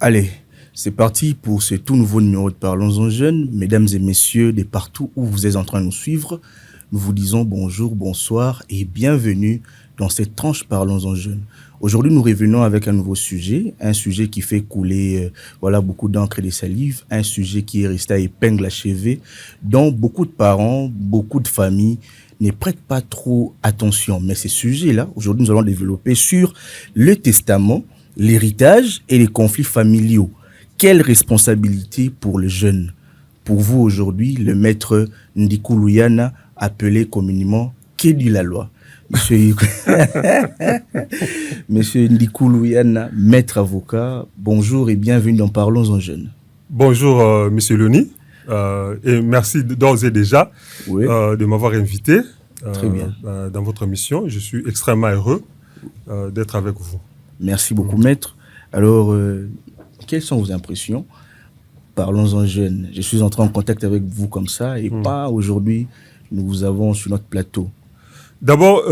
Allez, c'est parti pour ce tout nouveau numéro de Parlons-en Jeunes. Mesdames et messieurs, de partout où vous êtes en train de nous suivre, nous vous disons bonjour, bonsoir et bienvenue dans cette tranche Parlons-en Jeunes. Aujourd'hui, nous revenons avec un nouveau sujet, un sujet qui fait couler beaucoup d'encre et de salive, un sujet qui est resté à épingle achevée, dont beaucoup de parents, beaucoup de familles ne prêtent pas trop attention. Mais ces sujets-là, aujourd'hui, nous allons développer sur le testament, l'héritage et les conflits familiaux. Quelle responsabilité pour le jeune? Pour vous aujourd'hui, le maître Ndiku Luyana, appelé communément Kédi la loi. Monsieur Ndiku Luyana, maître avocat, bonjour et bienvenue dans Parlons-en Jeunes. Bonjour, monsieur Loni, et merci d'ores et déjà de m'avoir invité dans votre mission. Je suis extrêmement heureux d'être avec vous. Merci beaucoup, maître. Alors, quelles sont vos impressions? Parlons-en Jeunes. Je suis entré en contact avec vous comme ça et pas aujourd'hui, nous vous avons sur notre plateau. D'abord,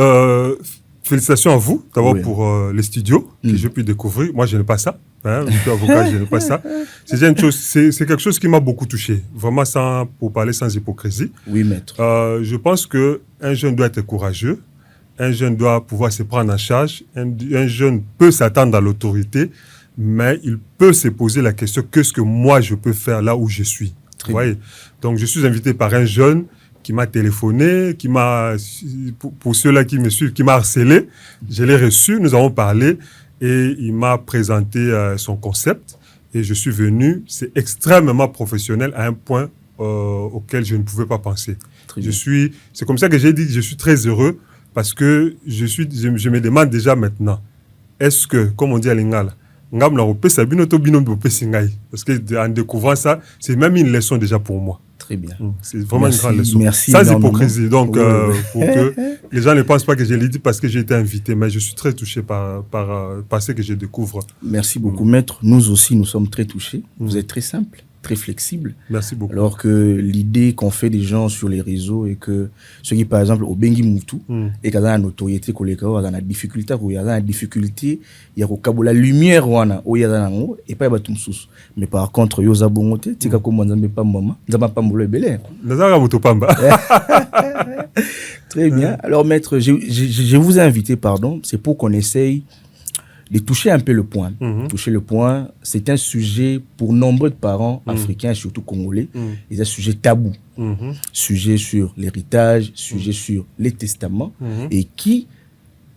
félicitations à vous, pour les studios que j'ai pu découvrir. Moi, je n'ai pas ça. Je suis avocat, je n'ai pas ça. C'est quelque chose qui m'a beaucoup touché. Vraiment, pour parler sans hypocrisie. Oui, maître. Je pense qu'un jeune doit être courageux. Un jeune doit pouvoir se prendre en charge. Un jeune peut s'attendre à l'autorité, mais il peut se poser la question, qu'est-ce que moi je peux faire là où je suis? Vous voyez? Donc, je suis invité par un jeune qui m'a téléphoné, pour ceux-là qui me suivent, qui m'a harcelé. Je l'ai reçu, nous avons parlé et il m'a présenté son concept et je suis venu. C'est extrêmement professionnel à un point auquel je ne pouvais pas penser. C'est comme ça que j'ai dit que je suis très heureux parce que je me demande déjà maintenant, est-ce que, comme on dit à Lingala, parce que en découvrant ça, c'est même une leçon déjà pour moi. Très bien. C'est vraiment une grande leçon. Merci sans hypocrisie. Donc, pour que les gens ne pensent pas que je l'ai dit parce que j'ai été invité, mais je suis très touché par ce que je découvre. Merci beaucoup, maître. Nous aussi, nous sommes très touchés. Vous êtes très simple, très flexible. Merci beaucoup. Alors que l'idée qu'on fait des gens sur les réseaux et que ceux qui, par exemple, au Bengi Moutou, et qu'ils ont une notoriété, qu'ils ont une difficulté, il y a la lumière, et pas de sous. Mais par contre, il y a bongote, c'est comme on pas maman, on pas mouler belé. Très bien. Alors, maître, je vous ai invité, c'est pour qu'on essaye de toucher un peu le point. Toucher le point, c'est un sujet pour nombreux de parents africains, surtout congolais, c'est un sujet tabou. Sujet sur l'héritage, sujet sur les testaments, et qui,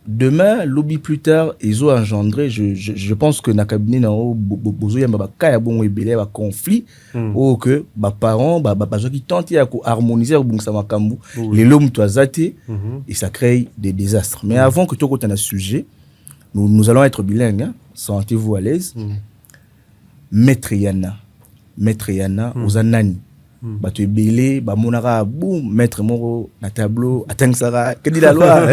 demain, lobby plus tard, ils ont engendré, je pense que dans le cabinet, il y a un conflit, où que les parents, qui tentent de harmoniser les lobes, et ça crée des désastres. Mais avant que tu aies un sujet, nous allons être bilingues, sentez-vous à l'aise. Maître Yana, aux anani. Tu es belé, monara, boum, maître moro, na tableau, atteint ça, que dit la loi.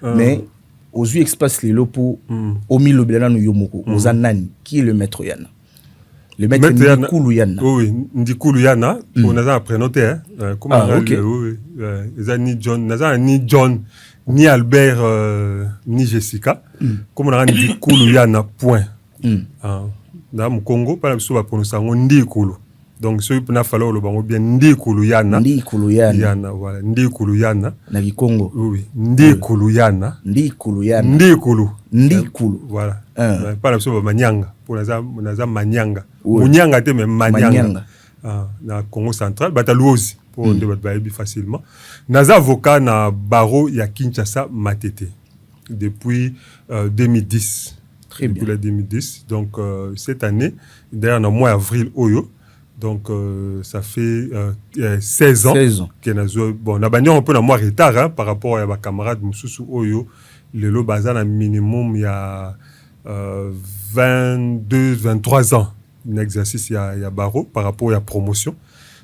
Mais aux yeux espace les lopos, au milieu de nous yomoko, aux anani, qui est le maître Yana? Le maître Ndiku Luyana. Oui, Ndiku Luyana, on a appris à noter. Comment ni John, ni Albert, ni Jessica. Comme on a dit Ndiku Luyana, point. Dans le Congo, par exemple, on va prononcer Ndiku. Donc, ce qui a fallu le bango bien Ndiku Luyana. Ndiku Luyana. Voilà, Ndiku Luyana. Nagi Congo. Oui, Ndiku Luyana. Ndiku Luyana. Ndiku. Voilà. Par exemple, on va Manyanga. Pour naza Manyanga. Munyanga te mais Manyanga. Dans Congo central, Batalouosi. Pour on débattre facilement. Naza avocat na barreau ya Kinshasa Matete depuis 2010. Très bien. Depuis 2010. Donc cette année, d'ailleurs dans le mois d'avril Oyo. Donc ça fait 16 ans. 16 ans. Bon, on a bagné un peu dans moi retard par rapport à ma camarade Moussoussou Oyo. Le lot bazar un minimum il y a 22, 23 ans. Un exercice il y a barreau par rapport à la promotion.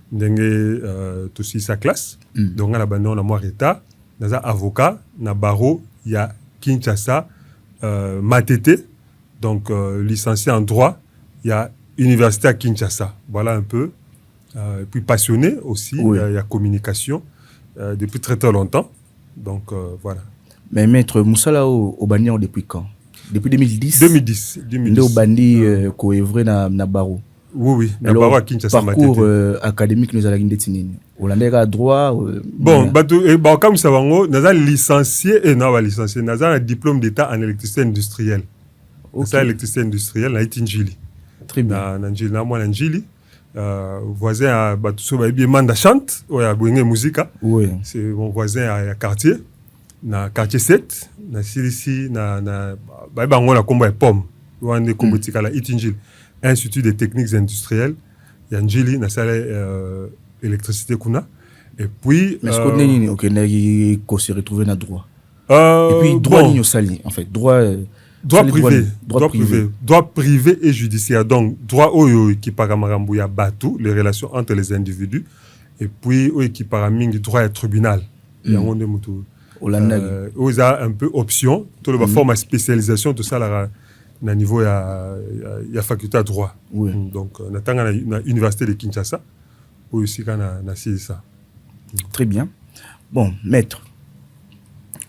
Tout aussi sa classe. Donc on a bagné dans moi retard. Dans un avocat, dans barreau, il y a Kinshasa Matete. Donc licencié en droit, il y a Université à Kinshasa. Voilà un peu. Et puis passionné aussi, il y a communication depuis très très longtemps. Donc voilà. Mais maître Moussala au Banyan depuis quand? Depuis 2010. 2010. Nde bandi ko evre na baro. Oui, na baro à Kinshasa. Parcours académique nous allons détininer. Hollandais à droit. Bon, comme ça va, nous avons licencié et non, licencié. Nous avons un diplôme d'état en électricité industrielle. C'est électricité industrielle, na Itinjili. Très bien. Na moi na Njili. Voisin à Batuso bien Manda chante, ou à Bouingé Musique. Oui. C'est mon voisin à quartier. Na quartier 7, na Silisi, na bango la combo et pomme. Ou en combo tikala Itinjili. Institut des techniques industrielles. Yanjili na salle électricité kuna. Et puis mais ce qu'on est OK, qu'on se retrouver dans droit. Et puis droit bon, sali en fait, droit privé, droit privé et judiciaire. Donc droit qui paramarambu ya batu, les relations entre les individus, et puis qui paramingi droit et tribunal. Il y a un peu option, tout le forme à spécialisation tout ça là na niveau ya faculté à droit. Oui. Donc na université de Kinshasa ou aussi na ça. Très bien. Bon, maître.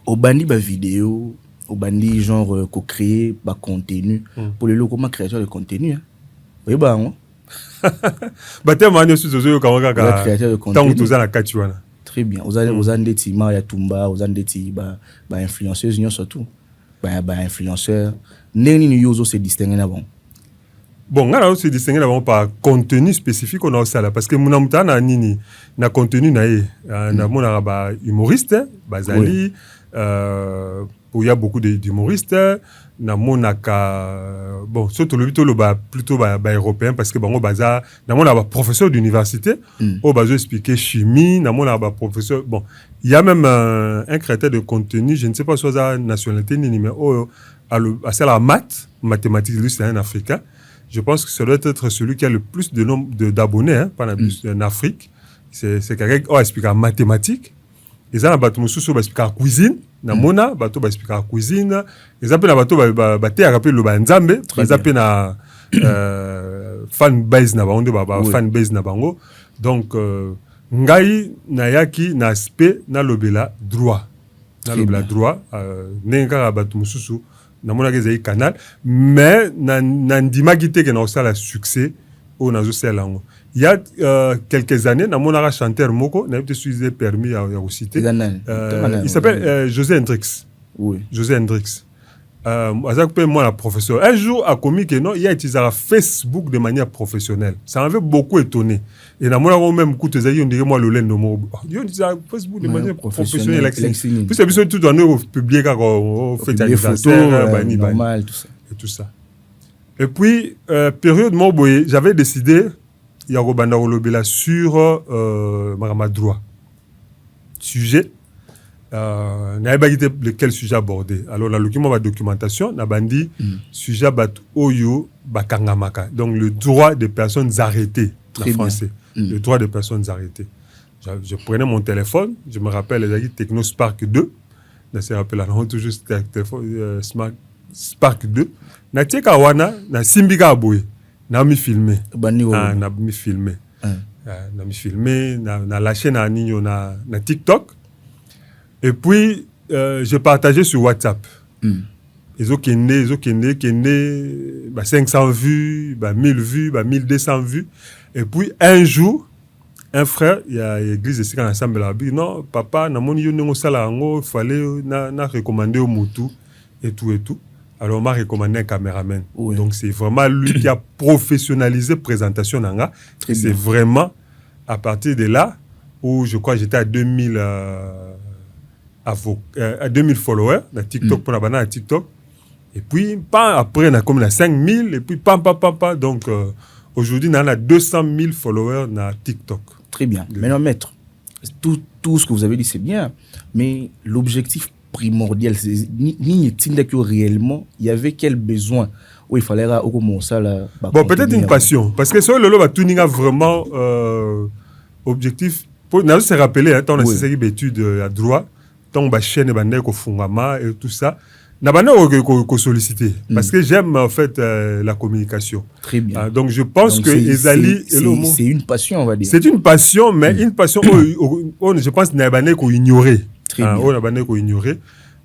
Au bandi ba vidéo, au bandi genre co-créer ba contenu pour les locaux comment créateur de contenu hein. Oui ba hein. Ba tellement de choses yo kamaka créateur de contenu. Tant na katiwana. Très bien. Aux andeti ma ya tumba, aux andeti ba influenceuses nyo surtout. Ba influenceur neni ni yozo se distinguer avant. Bon, on a aussi distingué par contenu spécifique on a aussi là parce que mon amta na nini na contenu na na mon araba humoriste bazali où il y a beaucoup d'humoristes na mon aka bon surtout le plutôt européen parce que bon au bazar na mon araba professeur d'université au bazar expliquer chimie na mon araba professeur bon il y a même un créateur de contenu je ne sais pas soit sa nationalité ni mais à la mathématiques lui c'est un africain. Je pense que ça doit être celui qui a le plus de nombre d'abonnés en Afrique. C'est quelqu'un qui explique en mathématiques. Ils ont un bateau qui explique en cuisine. Na mona bateau explique en cuisine. Ils ont un bateau qui rappelle le banzambe. Ils ont un fan base na bango, fan base na bango. Donc ngai na yaki na aspect na lobela droit. Na lobela droit. Nenga bateau mususu. Na mona ke canal mais na ndimaki te ke na osala succès o na zo sala ngo il y a quelques années na mona chanteur moko na été suivi permis à citer il s'appelle José Hendrix. Oui, José Hendrix. Azak moi la professeur un jour a commis que non il a utilisé Facebook de manière professionnelle. Ça m'avait beaucoup étonné. Et na mona même coup te on dirait moi le lend mo yo disait Facebook de manière professionnelle puis c'est bien tout donné au public quand fait des photos normal tout ça et tout ça. Et puis période mo boye j'avais décidé il y a robanda lobela sur marama droit sujet n'avait pas quitté lequel sujet aborder. Alors la documentation n'a bandi sujet bat oyo bakangamaka donc le droit des personnes arrêtées en français. Le droit des personnes arrêtées. Je prenais mon téléphone, je me rappelle les Techno Spark 2. Je me rappelle toujours téléphone Smart Spark 2. Na teka wana na simbika aboy. Na mi filmer. Na mi filmer. Na mi filmer na lâché na ninyo na TikTok. Et puis je partageais sur WhatsApp. Ils ont kende 500 vues, 1000 vues, 1200 vues. Et puis un jour, un frère, il y a l'église ici quand ensemble là, dit non, papa, na moni yo nengo sala ngo, fallait na recommander au mutu et tout. Alors on m'a recommandé un caméraman. Oui. Donc c'est vraiment lui qui a professionnalisé présentation nanga. C'est vraiment à partir de là où je crois j'étais à 2000 followers na TikTok pour la banane à TikTok. Et puis pas après on a comme 5000 et puis pam. Donc aujourd'hui, on a 200 000 followers sur TikTok. Très bien. Maintenant, maître, tout ce que vous avez dit, c'est bien. Mais l'objectif primordial, c'est que réellement, il y avait quel besoin où il fallait commencer là. Bon, peut-être une passion. Parce que sur le lot, tout a vraiment objectif. Pour nous se rappeler, tant on a ces études à droit, tant on a chaîne et tout ça. N'a pas sollicité parce que j'aime en fait la communication. Très bien. Donc je pense que Ezali c'est une passion on va dire. C'est une passion mais une passion je pense n'a pas qu'on ignorer. On n'a pas qu'on ignorer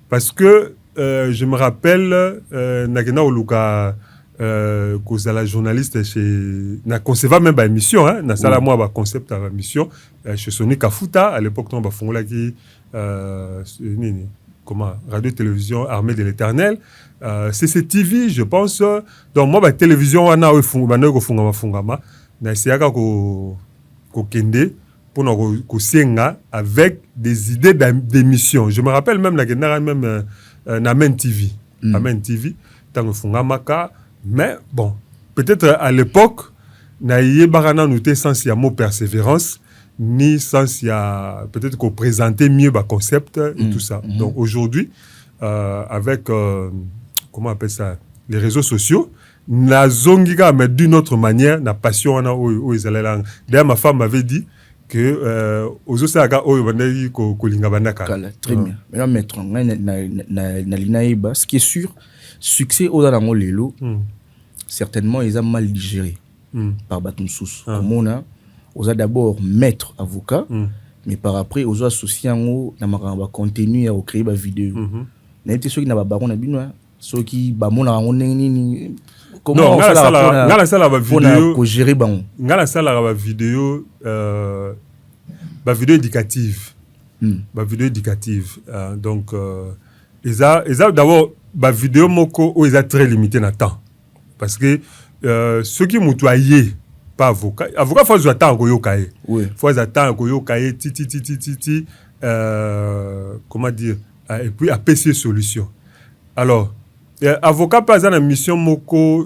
parce que je me rappelle, Nagena Oluka, la journaliste chez na conceva même ba émission hein na sala moi ba concept à émission chez Sony Kafuta à l'époque on ba fongola qui nini comment radio télévision Armée de l'Éternel CCTV je pense donc moi ba télévision wana o funga ba ko funga na essayaka ko kende pour nous senga avec des idées d'émission. Je me rappelle même la même Amen TV. Amen TV tant que funga maka. Mais bon, peut-être à l'époque, naïe barana noté sans y a mot persévérance, ni sans y a peut-être qu'on présentait mieux le concept et tout ça. Donc aujourd'hui, avec comment on appelle ça, les réseaux sociaux, na zongiga mais d'une autre manière, na passion na o Israël. D'ailleurs ma femme m'avait dit que ozo saga o bandai ko linga bandaka. Très bien. Maintenant maître na linaïba, ce qui est sûr, succès au dans lelo. Certainement, ils ont mal digéré par Batum Sous. Comme on a, d'abord maître avocat, mais par après, ils ont associé un contenu à créer des vidéos. Mais ceux qui n'ont pas baron à ceux qui bamon à comment on fait la gérer baron. Ngala sala la vidéo, vidéo éducative, vidéo éducative. Donc, ils ont d'abord la vidéo moko où ils ont très limité dans le temps. Parce que ceux qui m'ont tué, pas avocat, avocat faut attendre qu'on yokaye. Faut attendre qu'on yokaye, comment dire, et puis à PC solution. Alors, avocat pas en mission moko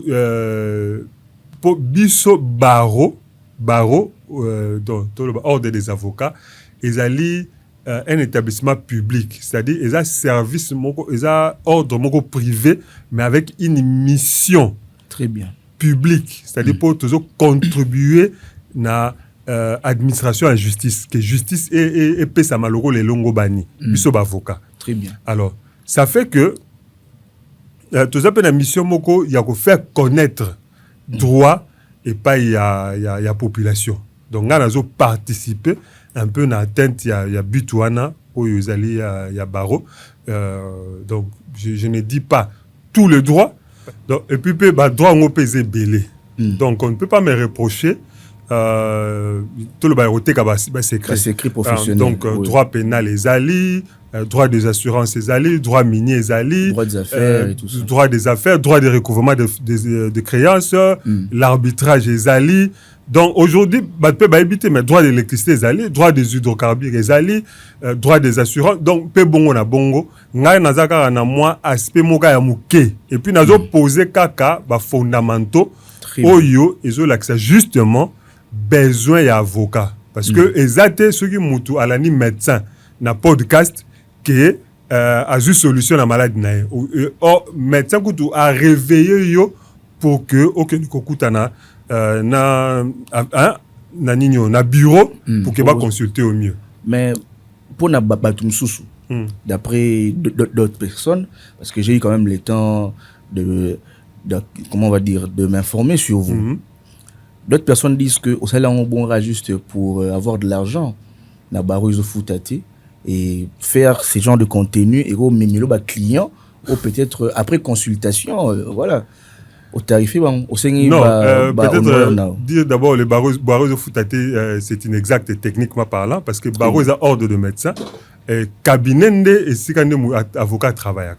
pour biso barreau, dans l'ordre des avocats, ils allaient un établissement public, c'est-à-dire ils ont service moko, ils ont ordre moko privé, mais avec une mission. Très bien. Public, c'est-à-dire pour toujours contribuer à l'administration et la justice, que justice et pesa maloro les longo bani, biso avocat. Très bien. Alors, ça fait que tout ça la mission moko il y a que faire connaître droit et pas il y a population. Donc on a participer un peu dans l'atteinte il y a Butuana où il y a Baro. Donc je ne dis pas tout le droit. Donc, et puis, droit au pesé belé. Donc, on ne peut pas me reprocher tout le baroté c'est secret professionnel. Donc, droit pénal les alliés, droit des assurances les alliés, droit minier les alliés, droit des affaires et tout ça. Droit des affaires, droit de recouvrement de créances, l'arbitrage les alliés. Donc aujourd'hui, on peut éviter mais droit de l'électricité les alliés, droit des hydrocarbures les alliés, droit des assurances. Donc peu bongo na bongo, ngai nazaka na moi aspect moka ya muke. Et puis nazo poser kaka ba fondamentaux oyo ezo l'accès justement besoin ya avocat parce que ezate ceux qui mutu alani médecin na podcast que a juste solution la maladie na or médecin kutu a réveillé yo pour que aucun kokutana na bureau pour que va consulter au mieux. Mais pour na batum susu d'après d'autres personnes parce que j'ai eu quand même le temps de comment on va dire de m'informer sur vous. D'autres personnes disent que au salaire on bon juste pour avoir de l'argent na baroise foutati et faire ce genre de contenu et au mimilo ba client ou peut-être après consultation voilà. Au tarif, au Seigneur. Non, peut-être dire d'abord les barreaux de foutaté, c'est inexact techniquement parlant, parce que barreaux est ordre de médecin, cabinet et si avocat travaille.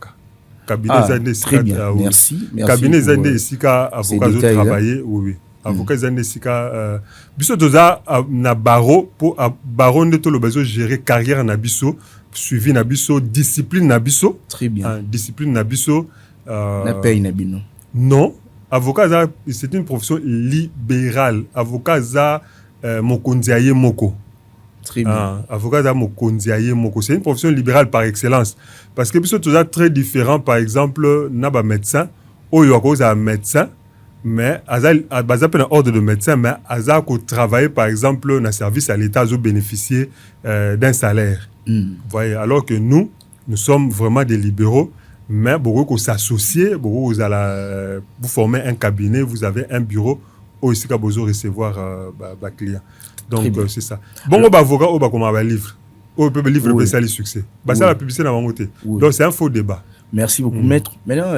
Cabinet zande très bien, merci. Cabinet zande et si avocat travailler, oui. Avocat zande si biso doza na barreau pour barreau de tout le besoin gérer carrière na biso, suivi na biso, discipline na biso. Très bien. Discipline na biso. Na paye na bino. Non, avocat c'est une profession libérale. Avocat mokondiaye moko. Très bien. Avocat mokondiaye moko, c'est une profession libérale par excellence parce que c'est toujours très différent par exemple naba médecin oyo akoza médecin mais azal bazapé na ordre de médecin mais azal ko travailler par exemple na service à l'état zo bénéficier d'un salaire. Vous voyez, alors que nous sommes vraiment des libéraux. Mais beaucoup s'associer, beaucoup vous formez un cabinet, vous avez un bureau où ici vous recevoir client. Donc c'est ça. Bon, on va avocat, on va comme un livre, on peut livre le succès. Ça la publicité dans mon côté. Donc c'est un faux débat. Merci beaucoup, maître. Maintenant,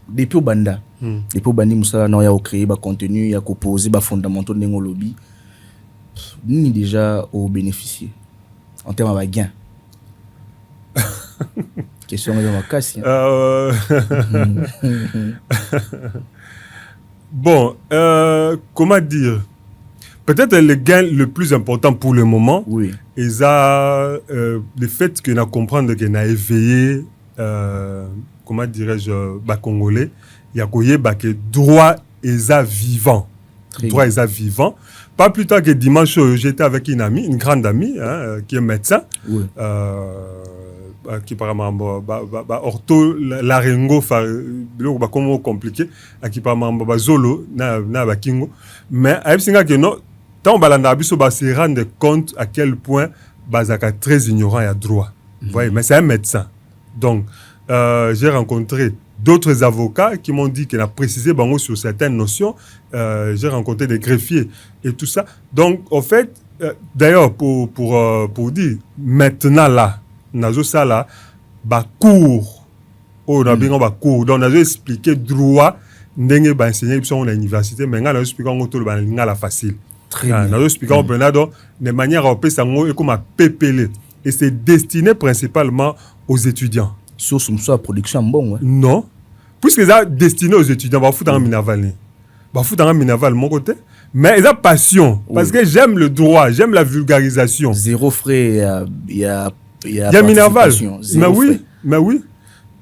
depuis au Banda, depuis au Bandi Moussa, il y a créé des contenu, il y a composé des fondamentaux de lobby. Nous déjà au bénéficier en termes de gain. Question de ma casse. Bon, comment dire? Peut-être le gain le plus important pour le moment, oui. Et ça, le fait que nous comprendre que nous éveillé, comment dirais-je, Congolais, il y a que droit est vivant. Droit est vivant. Pas plus tard que dimanche, j'étais avec une amie, une grande amie, hein, qui est médecin, oui. Qui apparemment ortho laryngos comme compliqué, qui apparemment zolo na bakingo, mais avec singa que non. Tant balanda biso ba se rendre compte à quel point bazaka très ignorant et à droit. Vous voyez, mais c'est un médecin. Donc j'ai rencontré d'autres avocats qui m'ont dit qu'il a précisé bango sur certaines notions. J'ai rencontré des greffiers et tout ça. Donc en fait, d'ailleurs pour dire maintenant là, nazo ça là, cours. Oh, on a bien cours. Donc on a expliqué droit ndenge ba enseigner sur l'université, mais on a expliqué en autour de la facile. Très bien. Nous expliquons de manière à opérer ça comme un PPL. Et c'est destiné principalement aux étudiants. Sur la production bon. Ouais. Non. Puisque c'est destiné aux étudiants, on va foutre en minaval. On va foutre en minaval de mon côté. Mais ils ont passion. Parce que j'aime le droit, j'aime la vulgarisation. Zéro frais, il y a minaval. Mais oui.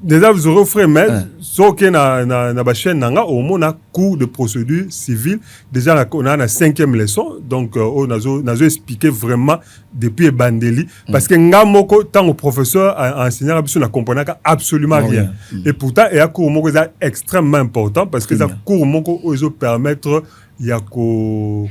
Déjà, vous aurez offert, mais ce qui est dans la chaîne, on a cours de procédure civile. Déjà, on a la 5e leçon. Donc, on a expliqué vraiment depuis Bandeli. Parce que tant au professeur a enseigné, on ne comprenait absolument rien. Et pourtant, il y a un cours extrêmement important parce que ça cours qui permettre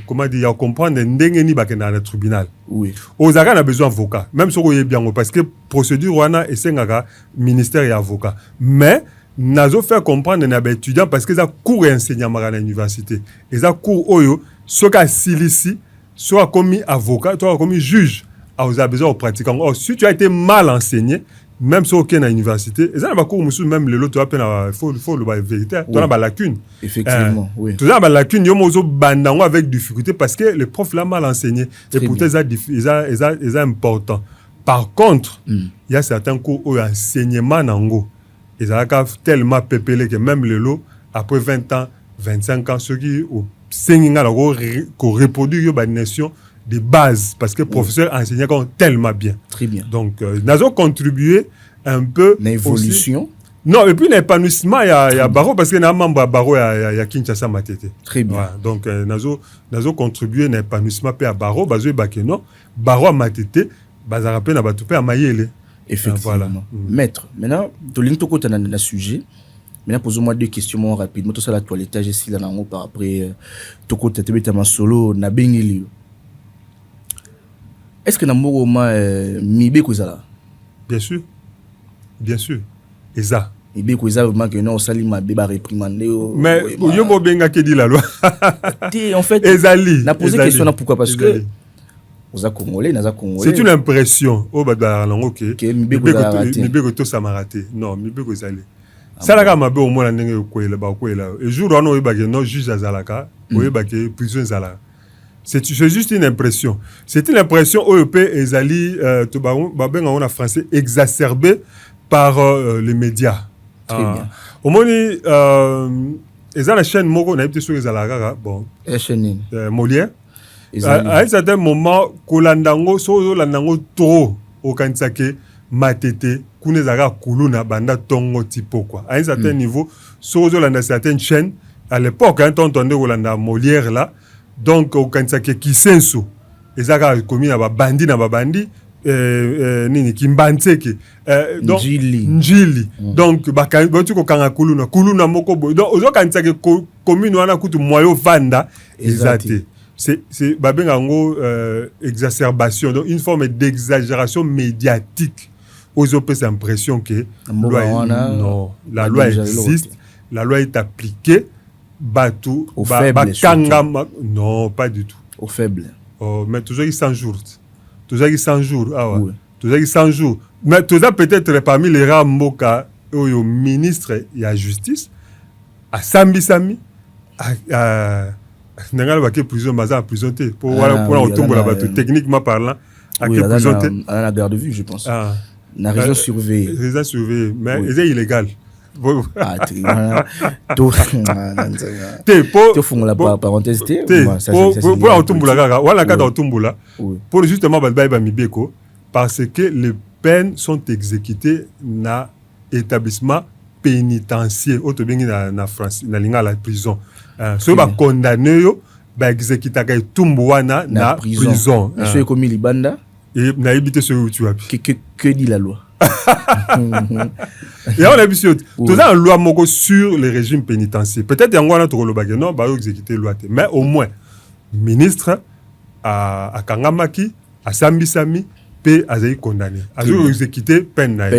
comment dire, comprendre ndengeni bakena na tribunal. Oui. Ozaka a besoin d'avocat, même si on est bien parce que procédure wana et sengaka ministère et avocat. Mais nazo faire comprendre na étudiant parce que ça cours enseignement à l'université. Et ça cours oyo soka silisi soit commis avocat, toi commis juge, a besoin de pratiquant. Or si tu as été mal enseigné, même si aucun à l'université, et ça n'a pas cours même le lot tu as faut le vérité, tu as la lacune. Effectivement, oui. Tu as la lacune, yo mozo bandango avec difficulté parce que le prof l'a mal enseigné. Et pourtant c'est important. Par contre, il y a certains cours où enseignement nango, ils ont tellement pépélé que même le lot après 20 ans, 25 ans ceux qui au séninga ko reproduire ba nation de base parce que le professeur enseignait tellement bien. Très bien. Donc, nous avons contribué un peu. L'évolution. Non, et puis l'épanouissement, il y a Baro parce que nous avons Baro, il y a Kinshasa Matete. Très bien. Ouais, donc, nous avons contribué à l'épanouissement à Baro, parce que Baro à Matete, Bazarapé n'a pas tout fait à Mayele. Effectivement. Voilà. Maître, maintenant, tu as un sujet. Maintenant, posez-moi 2 questions rapidement. Tout ça, la toilettage ici, là, par après, tu as un solo, na bengeli. Est-ce que Namoro ma mibe kozala? Bien sûr. Bien sûr. Et ça. Mibe kozala vraiment que non sali ma beba réprimander. Mais yo mo benga ke dit la loi. En fait, Ezali. Na posé question là pourquoi parce que oza congolais, naza congolais. C'est une impression. Oh bada lango ke. Mibe kozala. Mibe ko to samaraté. Non, mibe kozali. Ça la mabe au moins ndenge ko la. Et jour on oyeba ke non juge azalaka, oyeba ke prison zala. C'est juste une impression. C'est une impression OEP et Zali, on a français, exacerbée par les médias. Très bien. Au moins, la chaîne Moko, on a été sur les Alagara, bon. Molière. À un certain moment, Kolandango, Landango trop, au Kansake, Matete, Kunezara, Kuluna, Banda Tongo, Tipo, quoi. À un certain niveau, sur certaines chaînes, à l'époque, quand on entendait Kolanda Molière là, donc au Kansake Kisensu ezaka komi na bandi nini kimbanseke donc njili donc batu ko kanga kuluna moko boy donc ozo Kansake commune wana kutu moyo vanda ezate c'est babenga ngo exacerbation donc une forme d'exagération médiatique ozo peut cette impression que la loi existe, la loi est appliquée. Batou, non, pas du tout. Au faible. Oh, mais toujours 100 jours. Toujours 100 jours. Ah ouais. Oui. Toujours 100 jours. Mais toujours peut-être parmi les rares Moka, oyo ministre ya justice a sami nanga ba ke prison baza prison te pour voilà pour otombola bato techniquement parlant à quelle prison te à la garde de vue je pense na région surveillée mais c'est illégal to fungola parenthèse pour otombola kaka wala kata otombola pour justement ba mibeko parce que les peines sont exécutées na établissement pénitentiaire otobengi na France na linga la prison so ba condamné yo ba exécuter ka tumbu wana na prison so comme libanda et na habité sur tu wapi que dit la loi et on a vu sur tout ça loi moko sur le régime pénitentiaire peut-être yango na to koloba non ba exécuter loi te mais au moins ministre a kangamaki a sambisami pe azali condamné azo exécuter peine na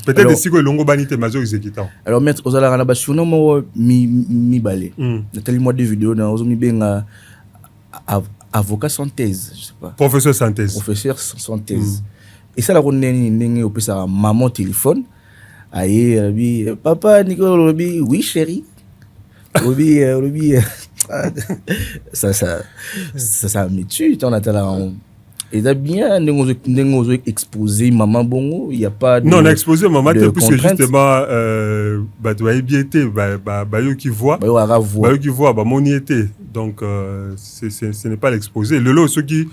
peut-être si ko longo banité mazo exécuter alors maître ozala kana ba surnom mo mi balé natali moi deux vidéos na ozo mi benga avocat sans thèse je sais pas professeur sans thèse et ça la connaît ndenge opesa maman téléphone aye papa Nicolas lobi oui chérie lobi ça me tue on attend. Et là bien nous exposé maman bongo il y a pas de non exposé maman puisque justement bah doit bien été bah yo qui voit bah moni était donc ce n'est pas l'exposé le lot ceux qui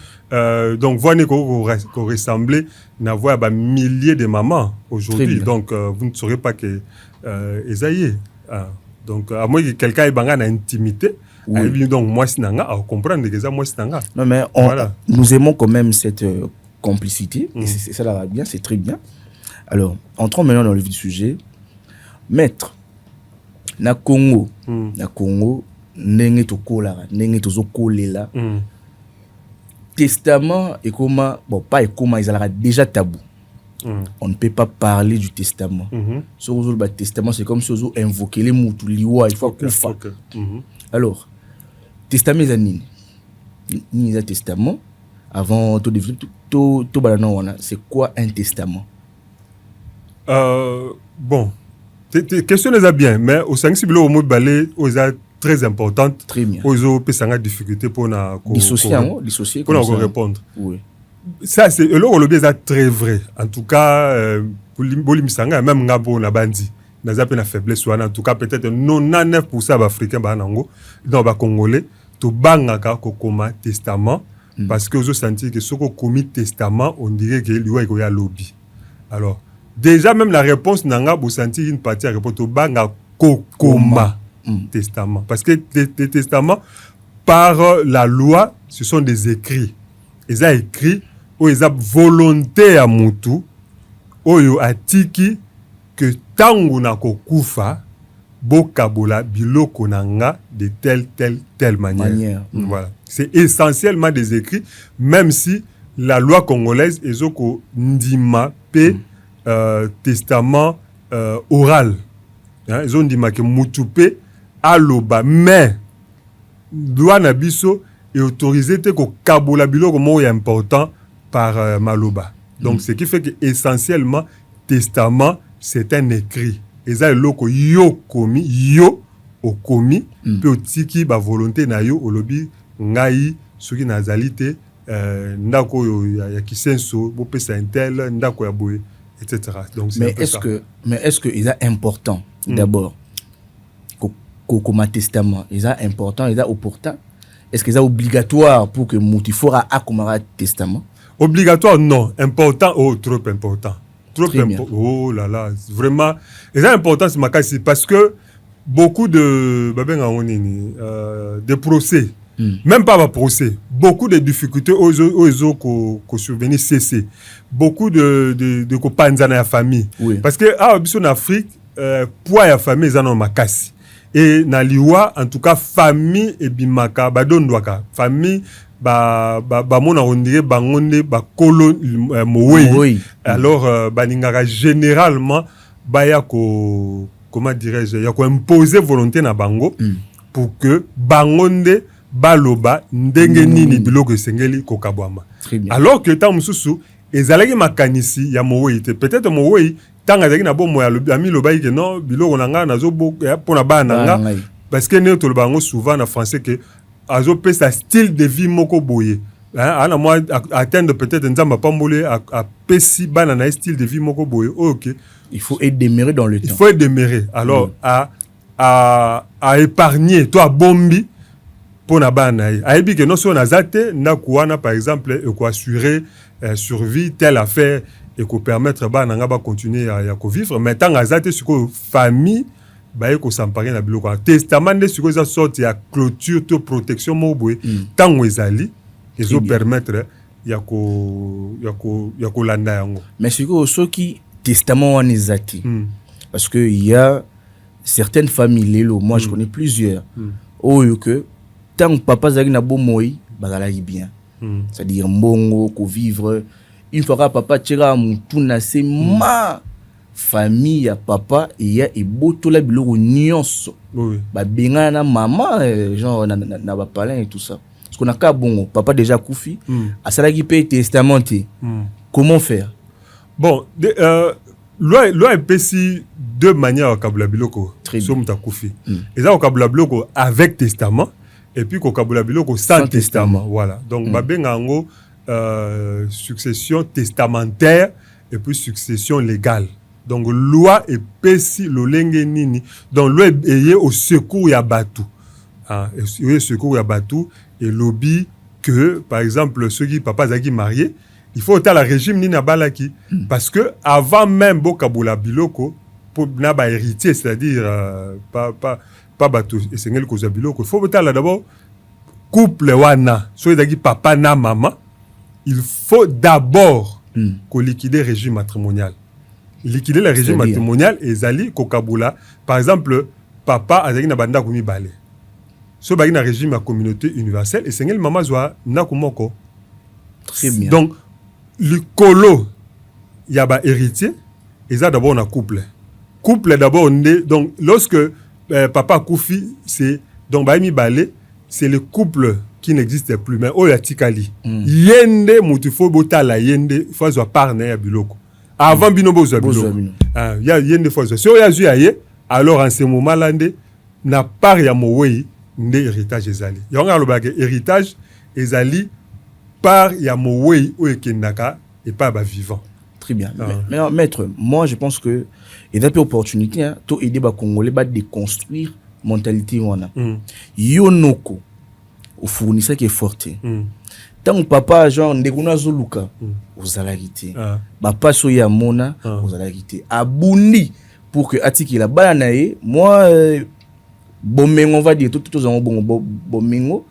donc voient qu'on ressemblait n'a voir bah milliers de mamans aujourd'hui donc vous ne saurez pas que Esaïe donc à moins que quelqu'un ait banga na intimité. Oui. Donc moi à comprendre que ça moi non mais nous aimons quand même cette complicité et ça va bien, c'est très bien. Alors entrons maintenant dans le vif du sujet. Maître na Congo ndenge to kola ndenge to zokolela testament et comment bon pas et comment ils allaient déjà tabou. On ne peut pas parler du testament. Sur le testament c'est comme si on invoquait les mutu liwa il faut kufa. Alors testament ni testament avant tout c'est quoi un testament bon question est bien mais au sensible au mot balé aux très importante très bien aux pesanga difficulté pour na dissocier pour répondre oui ça c'est le très vrai en tout cas pour l'imsanga même ngabo na bandi naza pe na faiblesse wana en tout cas peut-être 99% d'Africains ba nango donc ba congolais to bangaka ko koma testament parce que vous sentez que ce qu'on commis testament on dirait que lui il y a lobby alors déjà même la réponse nanga vous sentez une partie à répondre to banga ko koma testament parce que les testaments par la loi ce sont des écrits ils a écrit ou ils a volonté à mutu oyo atiki que tangu na kokufa bokabola biloko nanga de telle manière. Voilà, c'est essentiellement des écrits même si la loi congolaise ezoko ndima pe testament oral ils ont dit que mutupe aloba mais loi na biso est autorisé te ko kabola biloko mo important par maloba donc ce qui fait que essentiellement testament c'est un écrit et ça loko yo komi yo okomi pe otiki ba volonté na yo olobi ngai soki nazali te ndako ya kisenso bo pesa intel ndako ya boye etc. Donc mais est-ce que il est important d'abord comme testament il est important il est opportun est-ce que c'est obligatoire pour que mutu fora akomara testament obligatoire non important ou trop important oh là là vraiment et c'est important c'est makasi parce que beaucoup de procès même pas procès beaucoup de difficultés aux ko survenir cesser beaucoup de ko panzana ya famille parce que en Afrique poids ya famille ezana makasi et na liwa en tout cas famille et bimaka badondwaka famille ba mona ondire bangonde ba kolo mowe alors baningaka généralement baya ko comment dirais-je ya ko imposer volonté na bango pour que bangonde baloba ndenge nini biloko esengeli ko kabwama alors que tant mususu ezalaki makanisi ya mowe peut-être mowe tant azaki na bon moya ami lobai que non biloko nanga nazo pour na ba nanga parce que ne to le bango souvent en français que azo pe sa style de vie moko boye ana moi atteindre peut-être nzamba pambolé à pesi bana na style de vie moko boye OK il faut être demeuré dans le temps. Il faut être demeuré alors à épargner toi bombi pour na bana aibi que non so na zate na kuana par exemple et quoi assurer survie telle affaire et ko permettre bana nga ba continuer à vivre mais tant azate sur famille ba ko s'emparer na biloko testament de sur ça sorte ya clôture to protection mo boye tant ezali ils ont permettre ya ko landa yango mais sur ceux qui testament wana ezati parce que il y a certaines familles moi je connais plusieurs oyo que tant papa zaki na bomoi bazalaki bien c'est-à-dire mbongo ko vivre une fois que papa tira mutuna c'est ma famille ya papa et ya ebotola biloko nyonso ba benga na maman genre na ba parler et tout ça parce qu'on a ka bongo papa déjà koufi asalaki pe testamenté comment faire bon loi epesi deux manières au kabula biloko so muta koufi eza au kabula biloko avec testament et puis au kabula biloko sans testament voilà donc ba benga ngo succession testamentaire et puis succession légale donc loi epesi lolenge nini donc loi eye au secours ya batu au secours ya batu et lobby que par exemple ceux qui papa zaki marié il faut ta la régime ni na balaki parce que avant même bokabula biloko pour na ba héritier c'est-à-dire pas batu esengeli koza biloko il faut ta la d'abord couple wana so zaki papa na maman il faut d'abord qu'on liquider le régime matrimonial. Liquider le régime matrimonial et zali kokabula. Par exemple, papa a zali na banda kumi balé. So bagi na régime à communauté universelle et c'est ngel maman zoa na kumoko. Très bien. Donc le colo y a ba héritier et ça d'abord na couple. Couple d'abord donc lorsque papa koufi c'est donc ba mi balé c'est le couple qui n'existe plus mais oya tikali yende mutifo botala yende fazwa parna ya biloko avant bino bozwa biloko ya yende fazwa so ya zu aye alors en ce moment là nde na part ya mowei nde héritage ezali yonga lobaka héritage ezali part ya mowei oyekendaka et pas ba vivant. Très bien. Mais maître, moi je pense que il y a des opportunités to aider ba congolais ba déconstruire mentalité wana yonoko au fournisseur qui est forte. Tant papa genre ndekuna zoluka aux alagité. Papa soya mona aux alagité. Abundi pour que atiki la balanae moi bomengo on va dire tout en bon bomengo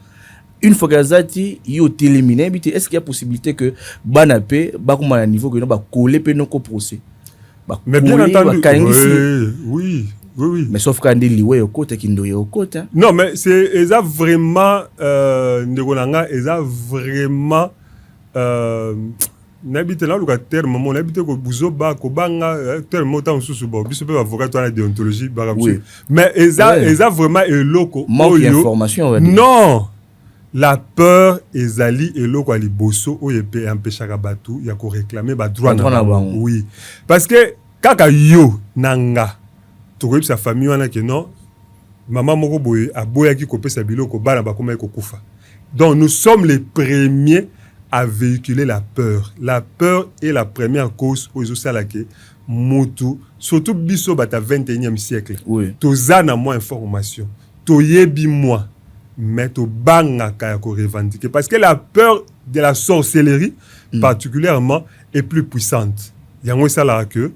une fois que zati yo téléminé est-ce qu'il y a possibilité que banape ba comme à niveau que no ba coller pe no ko procès. Mais bien entendu. Oui. Mais sauf quand il lié au côté qui ndoye au côté. Non mais c'est ça vraiment ndegonanga ça vraiment n'habite là le terme mon habite ko buzoba ko banga terme temps sous bo biso pe avocat toi la déontologie mais ça vraiment eloko manque d'information. Non la peur ezali eloko ali bosso o yepe empêchaka batu ya ko réclamer ba droit na oui parce que kaka yo nanga to sa famille wana que non maman moko boye aboyaki ko pesa biloko bana ba koma ko kufa donc nous sommes les premiers à véhiculer la peur. La peur est la première cause aux osalake mutu surtout biso bata 21e siècle. Oui. Tozana moins information. Toyebi moi mais to banga ka ko revendiquer parce que la peur de la sorcellerie particulièrement est plus puissante. Yango sala que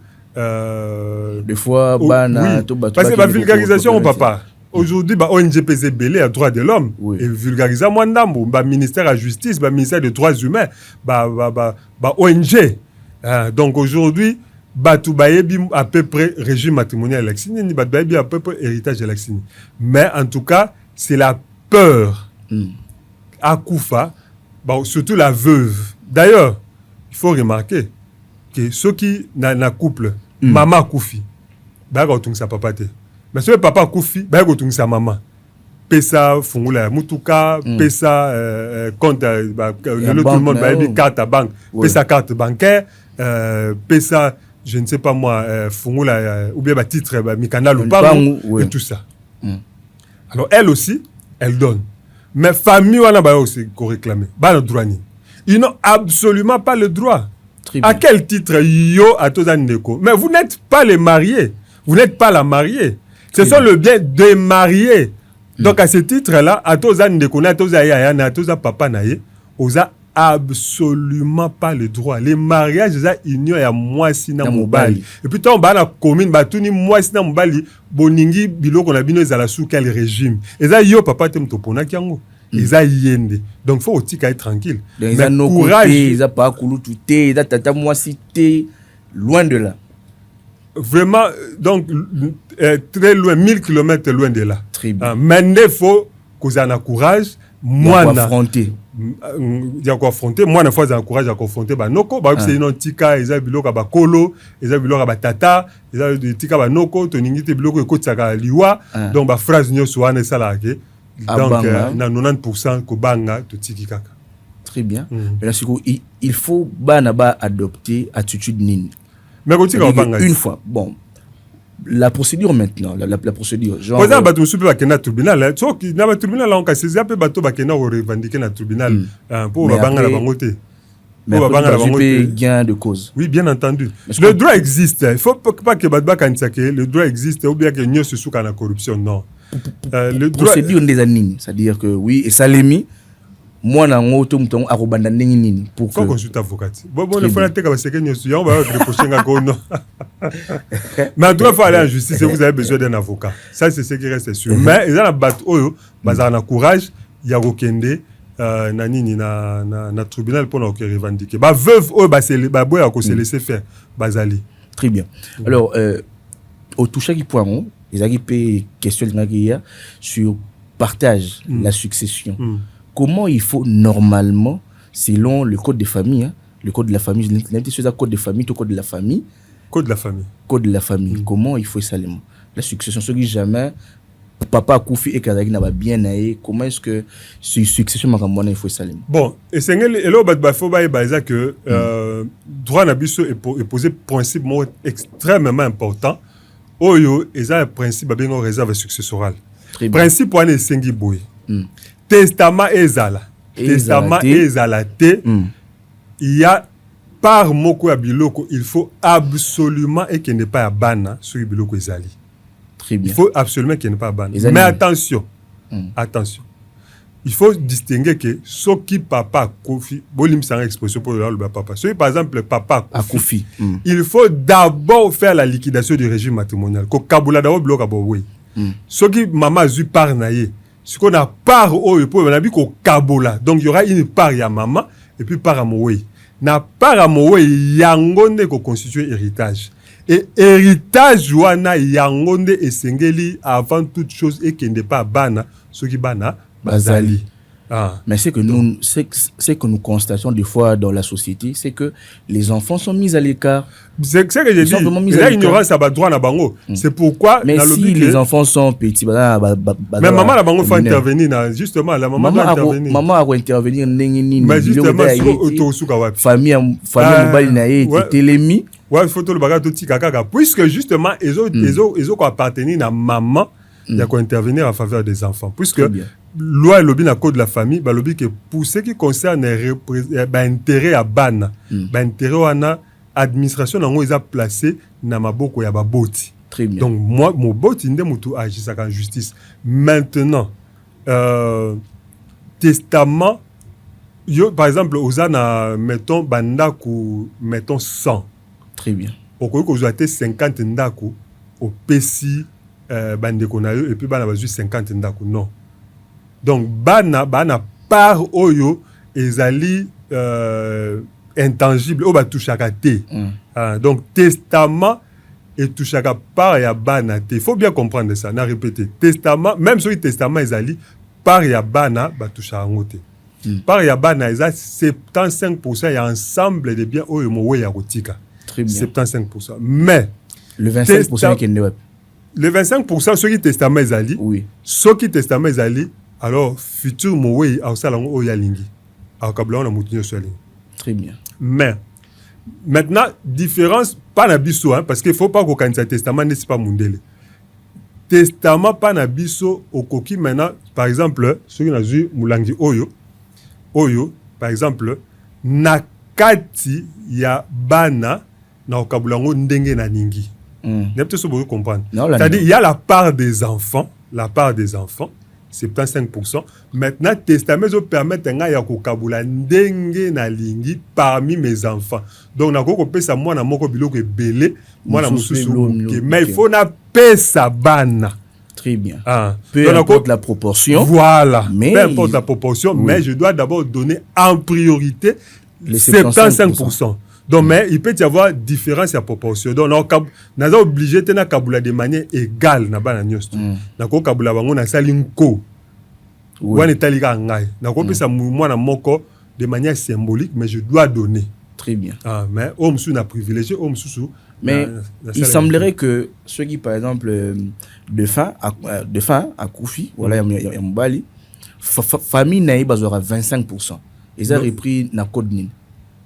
des fois bana to parce que la vulgarisation papa aujourd'hui ba ONG PZBL à droits de l'homme et vulgariser moi ndambo ba ministère de la justice ba ministère des droits humains ba ONG donc aujourd'hui batu bayebi à peu près régime matrimonial laxini ni batu bayebi à peu près héritage laxini mais en tout cas c'est la peur à Koufa surtout la veuve d'ailleurs il faut remarquer que ceux qui na couple maman Koufi ba ko tung sa papa te mais ce papa Koufi ba ko tung sa maman pesa fungula mutuka pesa compte tout le monde ba bi carte à banque pesa carte bancaire pesa je ne sais pas moi, Fungula, ou bien titre, Mikanda Lupango, et tout ça. Alors, elle aussi, elle donne. Mais famille, on a aussi réclamer. Ils n'ont absolument pas le droit. À quel titre yo à Tozaneko? Mais vous n'êtes pas les mariés. Vous n'êtes pas la mariée. Ce sont le bien des mariés. Donc, à ce titre-là, à Tozaneko, à Tozayana, à Tozapapa, on a absolument pas le droit. Les mariages, ils ont moi si na mobali. Et puis, on va la commune, batuni moi si na mobali, boningi bilo qu'on a bino ezala sous quel régime. Et ça, yo papa tem topona kiango. Ils ont yende. Donc, il faut aussi être tranquille. Mais courage. Ils n'ont pas coulou tout. Ils ont tata moi cité loin de là. Vraiment, donc, très loin, 1000 km loin de là. Très bien. Maintenant, il faut que vous ayez courage. Moi, il faut affronter. Il y a quoi affronter. Moi, il faut avoir courage à confronter. Noko, c'est une tika, ils ont biloko ba kolo, ils ont biloko ba tata, ils ont tika ba noko, toningite biloko ko tsaka liwa. Donc, ba phrase nyo soane sala ke. Donc, na 90% ko banga to tiki kaka. Très bien. Mais là, il faut adopter attitude nini. Mais une fois, bon, la procédure maintenant, la procédure. Genre. Par exemple, tu peux pas na tribunal. Tu vois, na tribunal on casse ça peut bateau ba kena revendiquer na tribunal pour ba banga la bangote. Mais pour ba gain de cause. Oui, bien entendu. Le droit existe. Il faut pas que ba kanisa que le droit existe ou bien que nyo se souka na corruption non. Le droit procédure des années, c'est-à-dire que oui, et ça l'émis. Moi na ngoto mtongo akobanda ndenge nini pour que consulte avocat. Bon le faut la teka ba seke nyosu on va reprocher ngako non. Mais il faut aller en justice et vous avez besoin d'un avocat. Ça c'est ce qui reste sûr. Mais ils ont la batte oyo bazana courage ya kokende na nini na tribunal pour na revendiquer. Ba veuve oyo ba c'est ba boya ko se laisser faire bazali. Très bien. Alors au toucha qui point ils a qui question sur partage la succession. Comment il faut normalement, selon le code de famille, le code de la famille, je n'ai pas code de famille, tout code de la famille. Code de la famille. Code de la famille. Comment il faut ça la succession, ce qui jamais papa a Koufi et Kazaki n'a pas bien naïe. Comment est-ce que succession il faut ça bon, et c'est là faut baïza que droit nabiso est posé principe extrêmement important. Oyo est un principe bien réserve successorale. Principe pour aller sengi boy. Testament ezala. Testament ezala te. Il y a par moko ya biloko, il faut absolument et qu'il n'est pas à bana sur biloko ezali. Très bien. Il faut absolument qu'il n'est pas à bana. Mais attention. Attention. Il faut distinguer que ce qui papa Kofi, bolim sans expression pour le papa. Celui par exemple papa Kofi, il faut d'abord faire la liquidation du régime matrimonial. Ko kabula d'abord bloc abo oui. Ce qui maman zu par naïe. Ce qu'on a part au pour on a vu qu'au kabola. Donc il y aura une part ya maman et puis part à moui. Na part à moui yangonde ko constituer héritage. Et héritage wana yangonde esengeli avant toute chose et qui n'est pas bana ce qui bana bazali. Mais c'est que nous constatons des fois dans la société, c'est que les enfants sont mis à l'écart. C'est ce que j'ai dit. Il y a ignorance à droit na bango. C'est pourquoi mais si les enfants sont petits, mais maman la bango faut intervenir justement la maman doit intervenir. Maman a intervenir mais justement famille mobile na été l'ennemi. Ouais, faut tout le bagage tout kaka puisque justement ils ont appartenir à maman. Il y a quoi intervenir en faveur des enfants puisque loi lobby na code de la famille ba lobby que pour ce qui concerne intérêt à ban intérêt wana administration nango ils a placé na maboko ya baboti. Très bien. Donc moi mon boti ndé mutu agir en justice maintenant testament yo par exemple ozana mettons bandaku mettons 100. Très bien. Okoki kozwa te 50 ndaku au pesi bandeko na yo et puis bana bazui 50 ndaku non. Donc bana part oyo ezali intangible o ba touchaka te. Donc testament et touchaka part ya bana te. Il faut bien comprendre ça, na répéter. Testament même si testament ezali part ya bana ba touchaka ngote. Part ya bana eza 75% ya ensemble de biens oyo mo ya kotika. Très bien. 75%. Mais le 25% qui est le 25% ceux qui testament ezali. Oui. Ceux qui testament ezali alors futur mowe au salon o yalingi. Au kabla on a mutinyo swali. Très bien. Mais Maintenant, différence, pas na biso, hein, parce qu'il ne faut pas qu'on ait un testament, n'est pas mondele. Testament, pas na biso, au coquille maintenant, par exemple, ceux qui ont vu Moulangi Oyo, par exemple, nakati ya bana, na okabulango ndenge na ningi. N'est-ce pas ce que vous comprenez? C'est-à-dire, il y a la part des enfants, 75%. Maintenant, testament permet de kokabula ndenge na lingi parmi mes enfants. Donc, na koko pesa mwana moko biloko ebele, mwana mususu muke. Mais il faut na pesa bana. Très bien. Peu importe la proportion. Voilà. Peu importe la proportion, mais je dois d'abord donner en priorité les 75%. Donc, mais il peut y avoir différence à proportion. Donc, on est obligé de kabula de manière égale. Na ko kabula bango na salinko. Wana talika ngai. Na ko pesa mwana moko de manière symbolique, mais je dois donner. Très bien. Mais homme sous na privilégié, homme sous. Mais il semblerait que ceux qui, par exemple, de fin à Koufi, voilà, il y a Mbali, famille naïba aura 25%. Ils ont repris na code nin.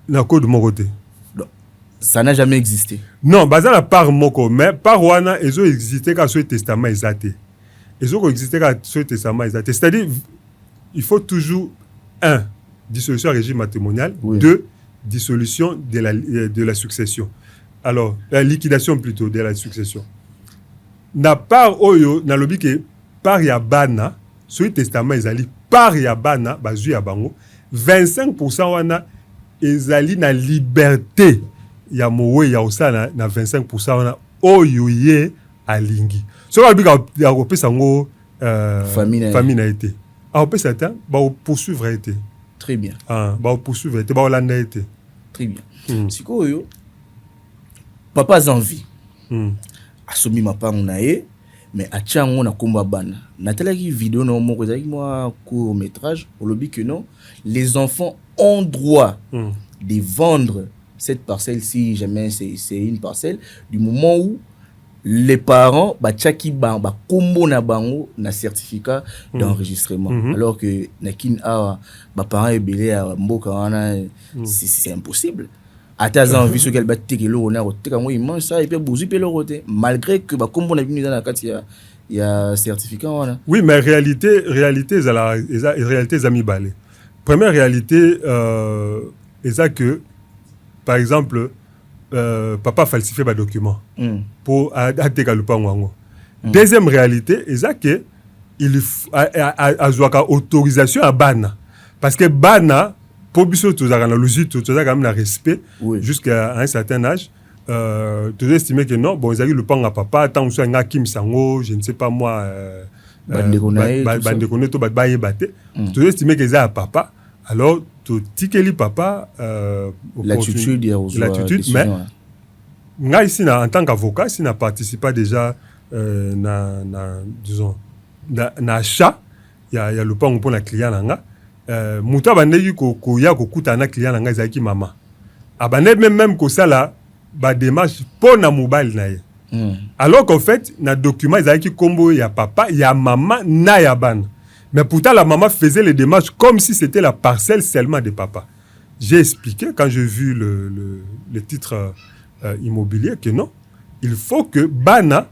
Na code de mon côté. Ça n'a jamais existé. Non, bazar la part moko, mais par wana ils ont existé quand ce testament exacté. Ils ont existé quand ce testament exacté. C'est-à-dire, il faut toujours dissolution du régime matrimonial, 2 dissolution de la succession. Alors, la liquidation plutôt de la succession. Na part oyo na lobi ke par ya bana, ce testament ezali par ya bana bazu ya bango, 25% wana ezali na liberté. Ya mowe ya osana na 25% wana oyo ye alingi. So ka bika ya ko pesa ngo famille na été. A opesa ta ba poursuivre été. Très bien. Ba poursuivre été ba olanda été. Très bien. Sikoyo papa zanvi. Asomi mapangu na ye mais achango na komba bana. Natala ki vidéo na moko ezaki moi court métrage au lobby que non, les enfants ont droit de vendre cette parcelle, si jamais c'est une parcelle, du moment où les parents tchaki ba kombo na bango na certificat d'enregistrement, alors que nakin a parents ebele a mboka wana c'est impossible. Ata envie ce qu'elle batte que l'eau na roté quand il mange ça et puis bozu pe le roté malgré que kombo na bini dans la carte il y a certificat wana. Oui, mais réalité amis balé. Première réalité est que par exemple, papa falsifie des documents pour atteindre le pango. Deuxième réalité, c'est que il a autorisation à bana. Parce que bana, pour biso tout ça, la logique, tout ça, quand même le respect, jusqu'à un certain âge, tu estimes que non, bon, ils arrivent le pango à papa, tant que soit un Kim Sango, je ne sais pas moi, bandekone to baye bate, tu estimes que ça à papa. Alors, tu tikeli papa l'attitude, mais nga ici en tant qu'avocat, si n'a participé déjà disons na achat, il y a le pan pour la client nanga, muta bandeki ko ya ko kuta na client nanga zaki mama. Abane même ko ça là ba démarche pour na mobile na ye. Alors qu'en fait, na document zaki kombo ya papa, ya maman na ya ban. Mais pourtant, la maman faisait les démarches comme si c'était la parcelle seulement de papa. J'ai expliqué, quand j'ai vu le titre immobilier, que non, il faut que Bana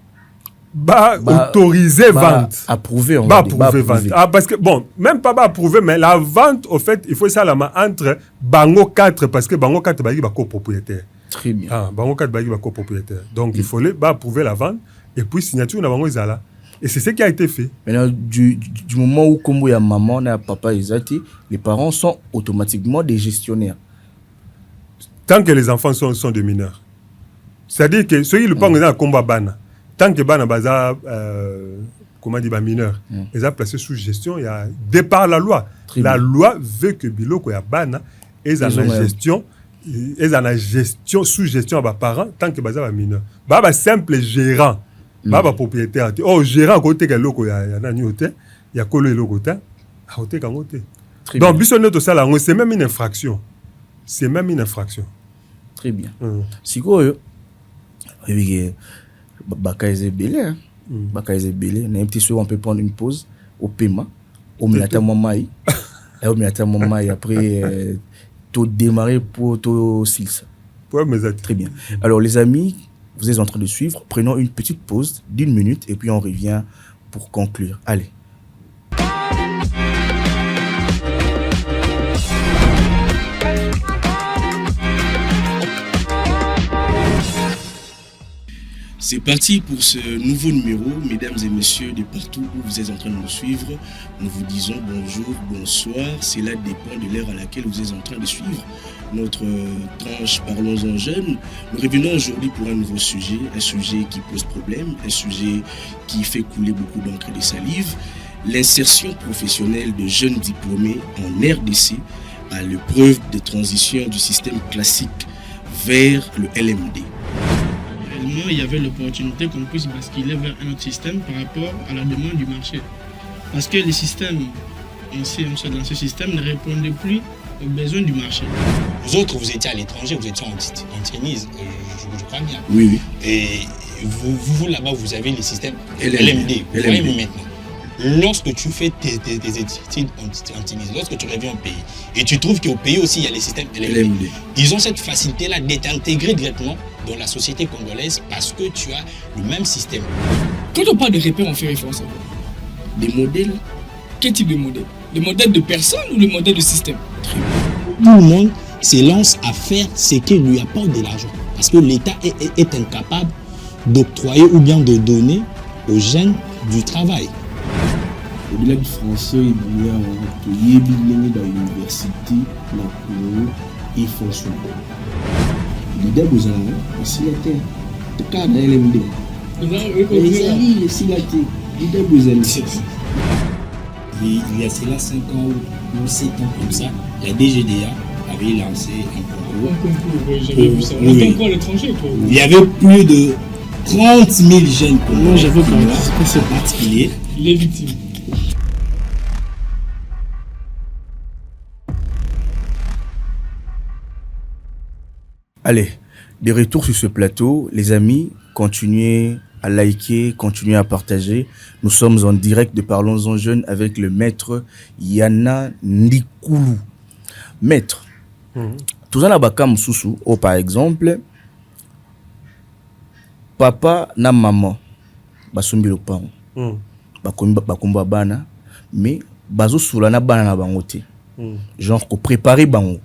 autoriser vente. Approuver, on va approuver vente. Parce que, bon, même pas approuver, mais la vente, au fait, il faut ça la main entre Bango 4, parce que Bango 4 est copropriétaire. Très bien. Bango 4 est copropriétaire. Donc, il fallait approuver la vente, et puis signature, Bango Izala. Et c'est ce qui a été fait. Maintenant, du moment où comme il y a maman et papa, les parents sont automatiquement des gestionnaires. Tant que les enfants sont des mineurs. C'est-à-dire que ceux qui le prennent dans le combat bana, tant que bana baza comment dire mineur, ils ont placé sous gestion. Il y a de par la loi. La loi veut que biloko ya bana ils ont la gestion. Ils ont la gestion sous gestion à parents tant que baza mineur. Baba simple gérant. Baba propriétaire. Oh, gérant à côté de l'eau, il y a un hôtel, il y a un hôtel, à côté d'un hôtel. Donc, c'est même une infraction. C'est même une infraction. Très bien. Si quoi, Bakaïse Belé, on peut prendre une pause au paiement, au Milata Mamaï, et au Milata Mamaï, après, tout démarrer pour tout Sils. Très bien. Alors, les amis, vous êtes en train de suivre. Prenons une petite pause d'1 minute et puis on revient pour conclure. Allez. C'est parti pour ce nouveau numéro, mesdames et messieurs, de partout où vous êtes en train de nous suivre. Nous vous disons bonjour, bonsoir. Cela dépend de l'heure à laquelle vous êtes en train de suivre notre tranche Parlons-en jeunes. Nous revenons aujourd'hui pour un nouveau sujet, un sujet qui pose problème, un sujet qui fait couler beaucoup d'encre et de salive. L'insertion professionnelle de jeunes diplômés en RDC à l'épreuve de transition du système classique vers le LMD. Il y avait l'opportunité qu'on puisse basculer vers un autre système par rapport à la demande du marché. Parce que les systèmes, dans ce système, ne répondaient plus aux besoins du marché. Vous autres, vous étiez à l'étranger, vous étiez en tennis, je crois bien. Oui. Et vous là-bas, vous avez les systèmes LMD. Vous voyez maintenant. Lorsque tu fais tes études en tennis, lorsque tu reviens au pays, et tu trouves qu'au pays aussi, il y a les systèmes LMD, ils ont cette facilité-là d'être intégrés directement dans la société congolaise parce que tu as le même système. Quand on parle de repères, on fait référence à quoi? Des modèles? Quel type de modèle? Le modèle de personne ou le modèle de système? Tout le monde s'élance à faire ce qui lui apporte de l'argent parce que l'État est incapable d'octroyer ou bien de donner aux jeunes du travail. Au-delà du français, il y a un atelier dans l'université, dans le et fonction. L'idée de Zana, c'est la terre. Le cas de LMD. Les alliés, c'est la terre. L'idée de Zana. Il y a cela 5 ans ou 7 ans comme ça, la DGDA avait lancé un concours. J'avais vu ça. Oui. Un concours à l'étranger, toi. Il y avait plus de 30 000 jeunes Moi, j'avais pas c'est particulier. Les victimes. Allez, des retours sur ce plateau. Les amis, continuez à liker, continuez à partager. Nous sommes en direct de Parlons-en jeunes avec le maître Yana Ndikoulou. Maître, tout ça là-bas comme Soussou, par exemple, papa na maman, basombi lopango, bakomba bana, mais bazo soulana bana na bangote. Genre qu'on préparer bango.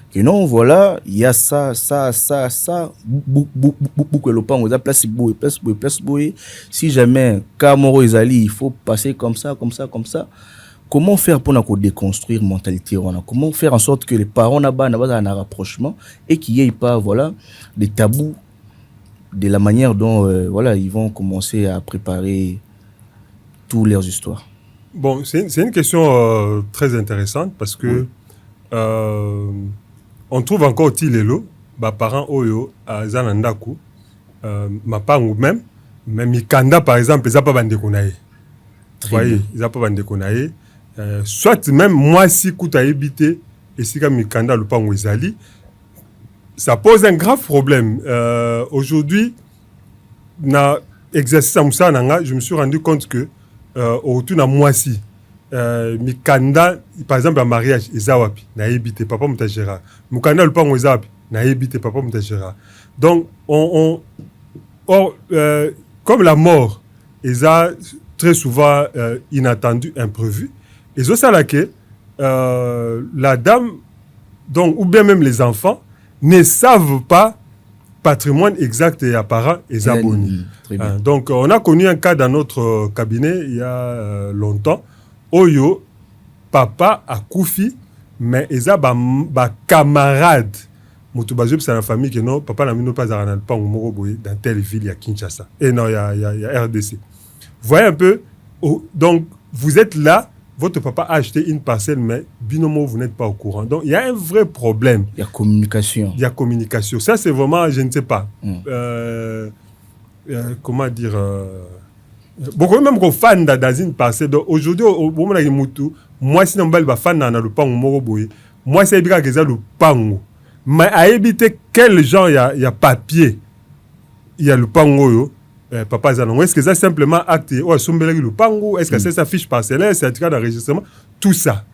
Que non, voilà, il y a ça, beaucoup le pan, on a place boy. Si jamais Kamoro Ezali, il faut passer comme ça. Comment faire pour nous déconstruire mentalité? Comment faire en sorte que les parents n'aient pas un rapprochement et qu'il n'y ait pas, voilà, des tabous de la manière dont, voilà, ils vont commencer à préparer toutes leurs histoires. Bon, c'est une question très intéressante parce que on trouve encore Tilelo, parents Oyo, à Zanandaku, ma parents même Mikanda par exemple, ils n'ont pas bandé konaï. Vous voyez, ils n'ont pas bandé konaï. Soit même moi si Kouta habité et si comme Mikanda le pan Ezali, ça pose un grave problème. Aujourd'hui, na exercice à Moussa Nanga, je me suis rendu compte que autour de moi si Mikanda par exemple en mariage Ezawapi na habité papa Moutagera Mikanda le pan Ezawapi na habité papa Moutagera. Donc comme la mort est très souvent inattendue, imprévue, et c'est ça là que la dame donc ou bien même les enfants ne savent pas patrimoine exact et apparent et abonné. Donc on a connu un cas dans notre cabinet il y a longtemps. Oyo papa a koufi mais eza ba camarade motobazo c'est la famille que non papa n'a mis pas à pas au dans telle ville il y a Kinshasa et non il y a RDC. Vous voyez un peu donc vous êtes là, votre papa a acheté une parcelle mais binomo vous n'êtes pas au courant. Donc il y a un vrai problème. Il y a communication. Ça c'est vraiment je ne sais pas. Comment dire beaucoup même qu'on fan dans une parcelle. Aujourd'hui au moment où Mutu, moi si on va fan dans le pango moko boy, moi c'est bien que ça le pango. Mais à éviter quel genre il y a papier. Il y a le pango yo. Papa Zanon, est-ce que ça simplement acte ou sombelé le pango, est-ce que c'est sa fiche parcellaire, certificat d'enregistrement, tout ça.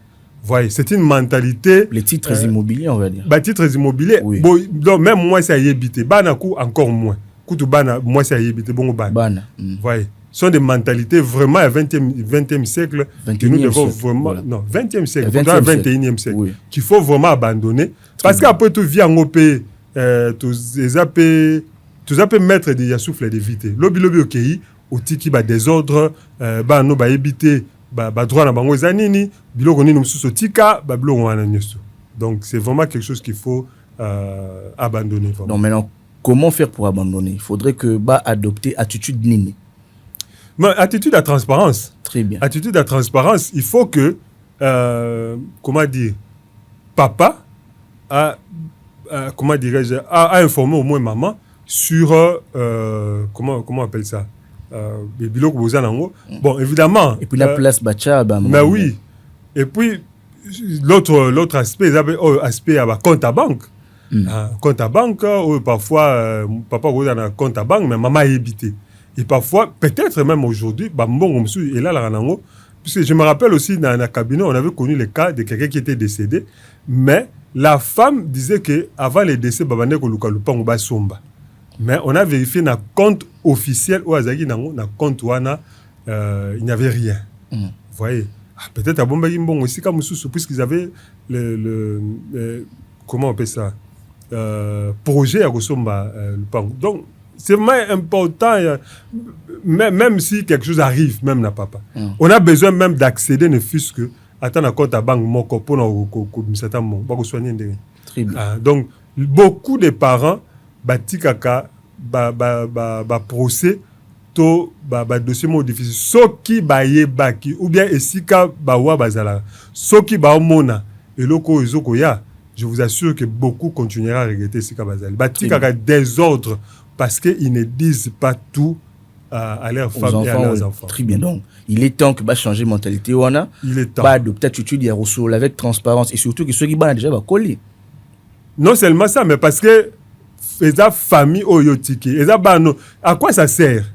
Voyez, c'est une mentalité. Les titres immobiliers, on va dire. Bah, titres immobiliers. Oui. Bon, donc, même moi, ça y est habité. Banakou, encore moins. Koutou Bana, moi, ça y est habité. Bon, Bana. Voyez. Ce sont des mentalités vraiment à 20e siècle que nous devons vraiment. Voilà. Non, 20e siècle, 21e siècle. Oui. Qu'il faut vraiment abandonner. Parce qu'après tout, via un pays, tous les mettre des souffles d'éviter. Lobby, ok, au tiki, désordre, nous, éviter. Droit na bango zanini biloko nini mususu tika biloko wana nyoso. Donc c'est vraiment quelque chose qu'il faut abandonner vraiment. Donc maintenant comment faire pour abandonner? Il faudrait que adopter attitude nini. Mais attitude à transparence. Très bien. Attitude à transparence, il faut que comment dire, papa a comment dirais-je, a informé au moins maman sur comment on appelle ça. Bon, évidemment. Et puis la place Bacha. Mais oui. Et puis, l'autre aspect, aspect à compte à banque. Compte à banque, parfois, papa a un compte à banque, mais maman a évité. Et parfois, peut-être même aujourd'hui, et là, puisque je me rappelle aussi, dans un cabinet, on avait connu le cas de quelqu'un qui était décédé, mais la femme disait qu'avant les décès, mais on a vérifié dans le compte officiel où Azaki dans le compte wana il n'y avait rien. Vous voyez, peut-être à Bombay Mbong aussi comme sous puisqu'ils avaient le comment on appelle ça projet à Gosomba le pan. Donc c'est vraiment important même si quelque chose arrive même na papa. On a besoin même d'accéder ne fût-ce que attendre un compte à banque moko pour nous soigner. Très bien. Donc beaucoup de parents batikaka procès to dossier mo difficile soki baye baki ou bien esika bawa bazala soki baomona eloko ezoko ya, je vous assure que beaucoup continuera à regretter esika bazali batikaka désordre parce que ils ne disent pas tout à leurs femmes et à leurs enfants. Très bien, donc il est temps que changer mentalité wana. Il est temps. Adopter attitude ya ressources avec transparence et surtout que ceux qui déjà coller. Non seulement ça, mais parce que les familles oyotiki, à quoi ça sert?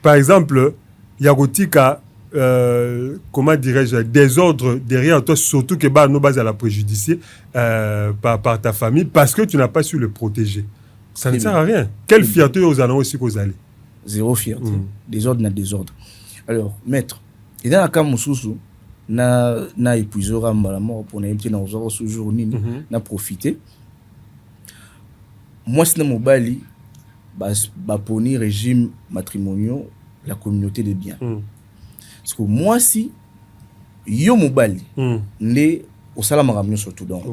Par exemple, Yagotika, comment dirais-je, désordre derrière toi, surtout que nous base à la préjudicier par ta famille, parce que tu n'as pas su le protéger. Ça ne sert à rien. Quelle fierté aux allons aussi qu'aux allez? Zéro fierté. Désordre n'a désordre. Alors, maître, et dans la cas Moussoussou, na épuisé la mort pour n'aimer dans les autres jours, na profité. Moi, c'est mon bali, pour le régime matrimonial, la communauté des biens. Parce que moi, si, yo mon bali, né au salam surtout, donc,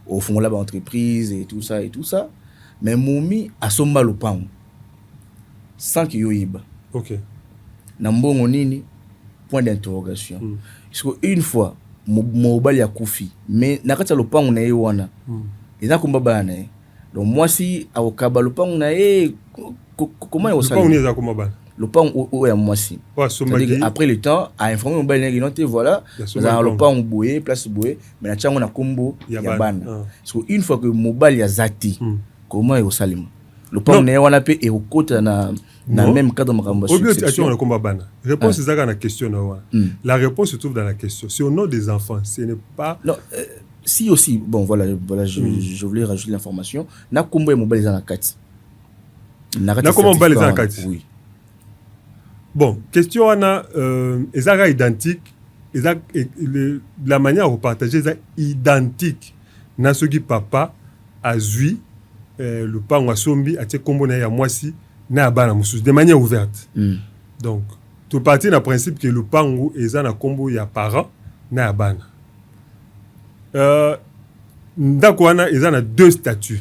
au fond, là, entreprise et tout ça, mais moumi a son bal au pain, sans qu'il y ait iba. Ok. Nambongo nini, point d'interrogation. Parce que une fois, mon bali a koufi, mais nakata le pain, on a eu wana. Et n'a combat bana. Donc moi si au kaba le pan na comment il ça le pan ou moi si après le temps a informé mon belle noté voilà dans le pan boué place boué mais na chango na kombo ya bana parce que une fois que mobile ya zati comment il salim le pan na wana pe et au côté na même cadre makambo succession na komba bana réponse c'est ça la question la réponse se trouve dans la question si on a des enfants ce n'est pas non si aussi, bon voilà je voulais rajouter l'information. Na kombo ya mobile na kati. Na kombo mobile na kati. Oui. Bon, question ana ezaka identique, la manière de partager est identique. Na soki papa azui le pan wa sombi ate kombo na ya mwasi na bana mususu de manière ouverte. Donc, tout partir na principe que le pan ezana kombo ya parent na bana. Ndakwana, ils ont deux statuts.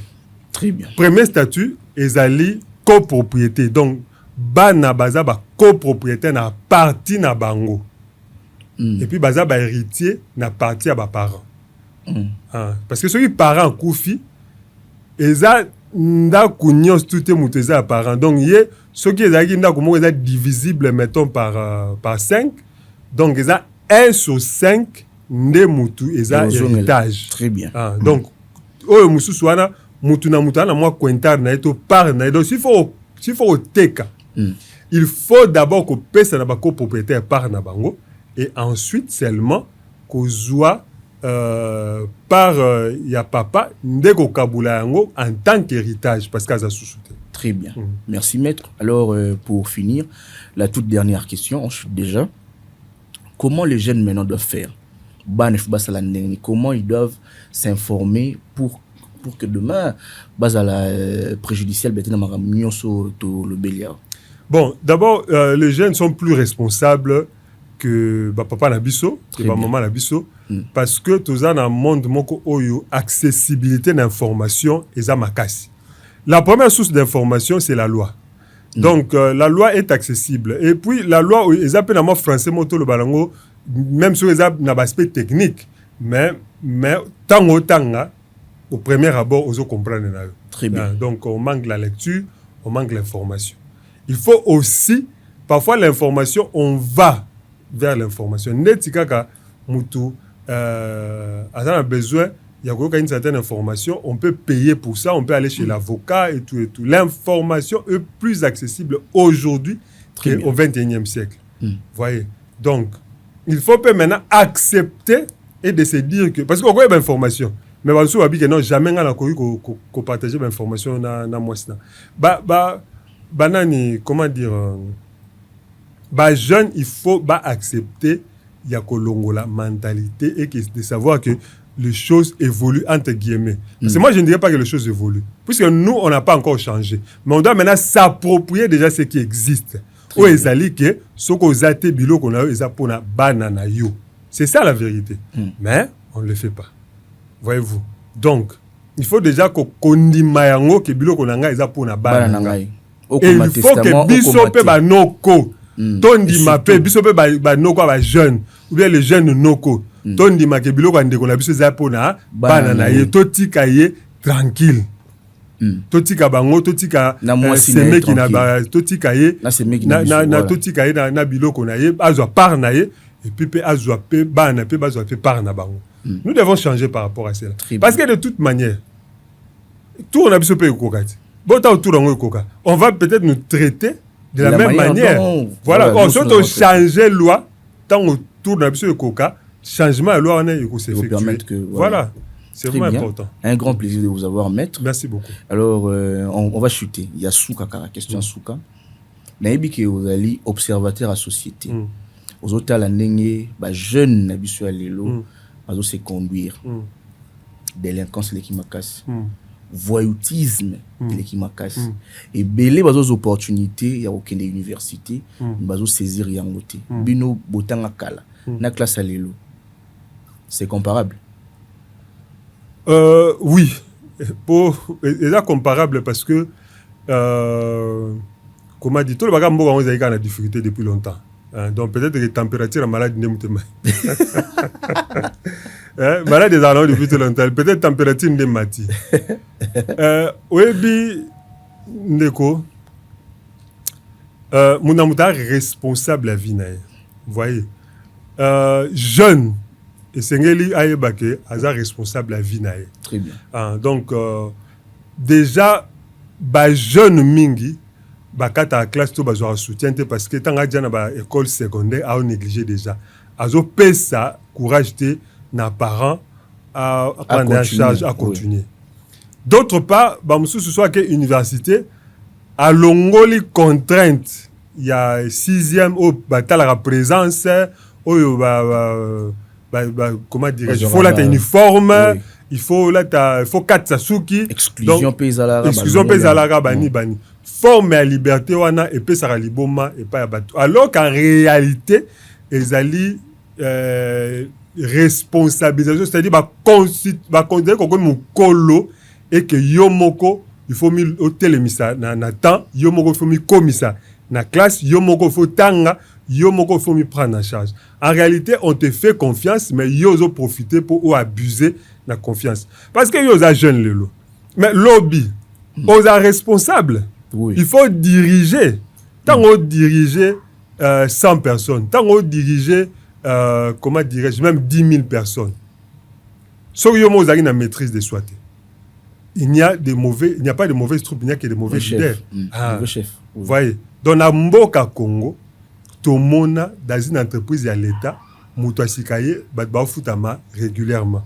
Très bien. Premier statut, ils ont copropriété. Donc, bana baza ba copropriétaire na partie na bango. Et puis baza ba héritier na partie à ba parents. Parce que ceux qui parents koufi, ils ont ndakunyo tout est mouteza parents. Donc, ceux qui ont divisible mettons par 5. Donc, ils ont 1 sur 5. Nde mutu eza héritage. Très bien. Donc oyo mususu wana mutu na moi kwentar na eto par na donc s'il faut teka il faut d'abord que pesa na bako propriétaire par na bango et ensuite seulement ko zwa par ya papa ndeko kabula yango en tant qu'héritage parce qu'aza sous-souté. Très bien. Merci maître. Alors pour finir, la toute dernière question, on chute déjà. Comment les jeunes maintenant doivent faire? Comment ils doivent s'informer pour que demain basala préjudiciel le béliard? Bon, d'abord les jeunes sont plus responsables que papa Nabiso, que maman Nabiso, parce que tout ça dans le monde moko oyo accessibilité d'information et ça makasi. La première source d'information c'est la loi. Donc la loi est accessible et puis la loi ils appellent en français moto le balango même sur les aspects techniques mais tanga au premier abord aux comprendre. Très bien. Donc on manque la lecture, on manque l'information. Il faut aussi parfois l'information on va vers l'information. Netikaka mutu a besoin il y a une certaine information, on peut payer pour ça, on peut aller chez l'avocat et tout et tout. L'information est plus accessible aujourd'hui qu'au XXIe siècle. Voyez. Donc il faut maintenant accepter et de se dire que parce qu'on a une information mais on se dit que non jamais on a qu'on partager l'information na moi ça. Banani comment dire jeune il faut accepter il y a la mentalité et de savoir que les choses évoluent entre guillemets. Parce que moi je ne dirais pas que les choses évoluent puisque nous on n'a pas encore changé mais on doit maintenant s'approprier déjà ce qui existe. Ou ezali que ce qu'on a été bilo qu'on a ezapona banana yo. C'est ça la vérité. Mais on ne le fait pas. Voyez-vous. Donc il faut déjà qu'on kondima yango que bilo qu'on a ezapona banana. Et il faut que biso pe ba noko. Tondi mape biso pe ba noko ba jeune ou bien les jeunes noko. Tondi make bilo ko ndeko na biso ezapona banana ye totika ye tranquille. Totika bango totika seme ki na ba totika ye na totika ye na biloko na ye azwa par na ye et puis pe azwa pe bana pe bazwa pe par na bango. Nous devons changer par rapport à cela parce que de toute manière tout on a biso pe kokati bota autour ngo koka on va peut-être nous traiter de la même manière voilà on surtout changer loi tant autour na biso koka changement de loi on est ko s'effectuer voilà. C'est vraiment important. Un grand plaisir de vous avoir, maître. Merci beaucoup. Alors, on va chuter. Il y a Souka, question Souka. Naïbi qui est observateur à société. Aux autres, les jeunes n'habituent à l'élo, à se conduire. Délinquance, les qui m'acassent. Voyoutisme, les qui m'acassent. Et belé, les opportunités, il y a aucune université, il va saisir rien côté. Bino, botanga kala, na classe à l'élo. C'est comparable. Oui, c'est comparable parce que, comme a dit, tout le bagage on a une difficulté depuis longtemps. Donc peut-être que la température est malade n'est pas malade des années depuis tout longtemps. Peut-être la température n'est pas oui, ndeko, mon amour responsable la vie. Vous voyez, jeune. Et Sengeli Ayebake a responsable la vie nae. Très bien. Donc déjà jeune mingi kata a classe to bazwa soutien parce que tanga jana ba école secondaire a négligé déjà. Azo pesa courage te na parents à prendre en charge à continuer. Oui. D'autre part, musu ce soit que université a longoli contrainte. Il y a 6e au batala la présence au comment dire, il faut là uniforme, oui. Il faut 4 sasuki exclusion paysalara bani bani forme à liberté wana et pe sara liboma et pas bato alors qu'en réalité ezali responsabilisation c'est-à-dire considérer comme mukolo et que yomoko il faut mi hotelemisa na temps yomoko il faut mi komisa na classe yomoko faut tanga yomoko il faut mi prendre en charge. En réalité, on te fait confiance, mais yozo profiter pour abuser de la confiance. Parce que yoza jeune lelo. Mais lobby, yoza responsable. Oui. Il faut diriger. Tant on diriger 100 personnes, tant on diriger, comment dirais-je, même 10 000 personnes. So yomo zari na maîtrise de soi. Il n'y a pas de mauvaises troupes, il n'y a que de mauvais leaders. Mauvais chef. Vous voyez. Dans la Mboka Congo, tout le monde dans une entreprise à l'État, moto asikaye bat ba futama régulièrement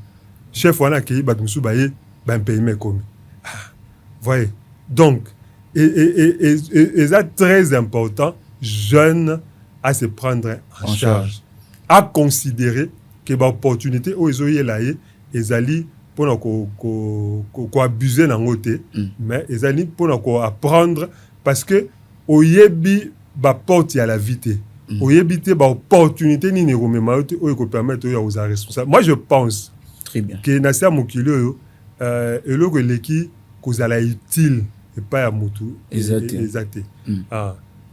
chef wana ki bat musu baye ba paiement commis voyez donc et ça très important jeune à se prendre en charge à considérer que ba opportunité o ezoye laye ezali pona ko abuser na ngote mais ezali pona ko apprendre parce que oyebi ba porte ya la vie oyebi ba opportunité ni nekomema yote oyo ko permettre oyo aux responsables. Moi je pense très bien que na sa mokili oyo eloko leki kozala utile et pas ya mutu exacté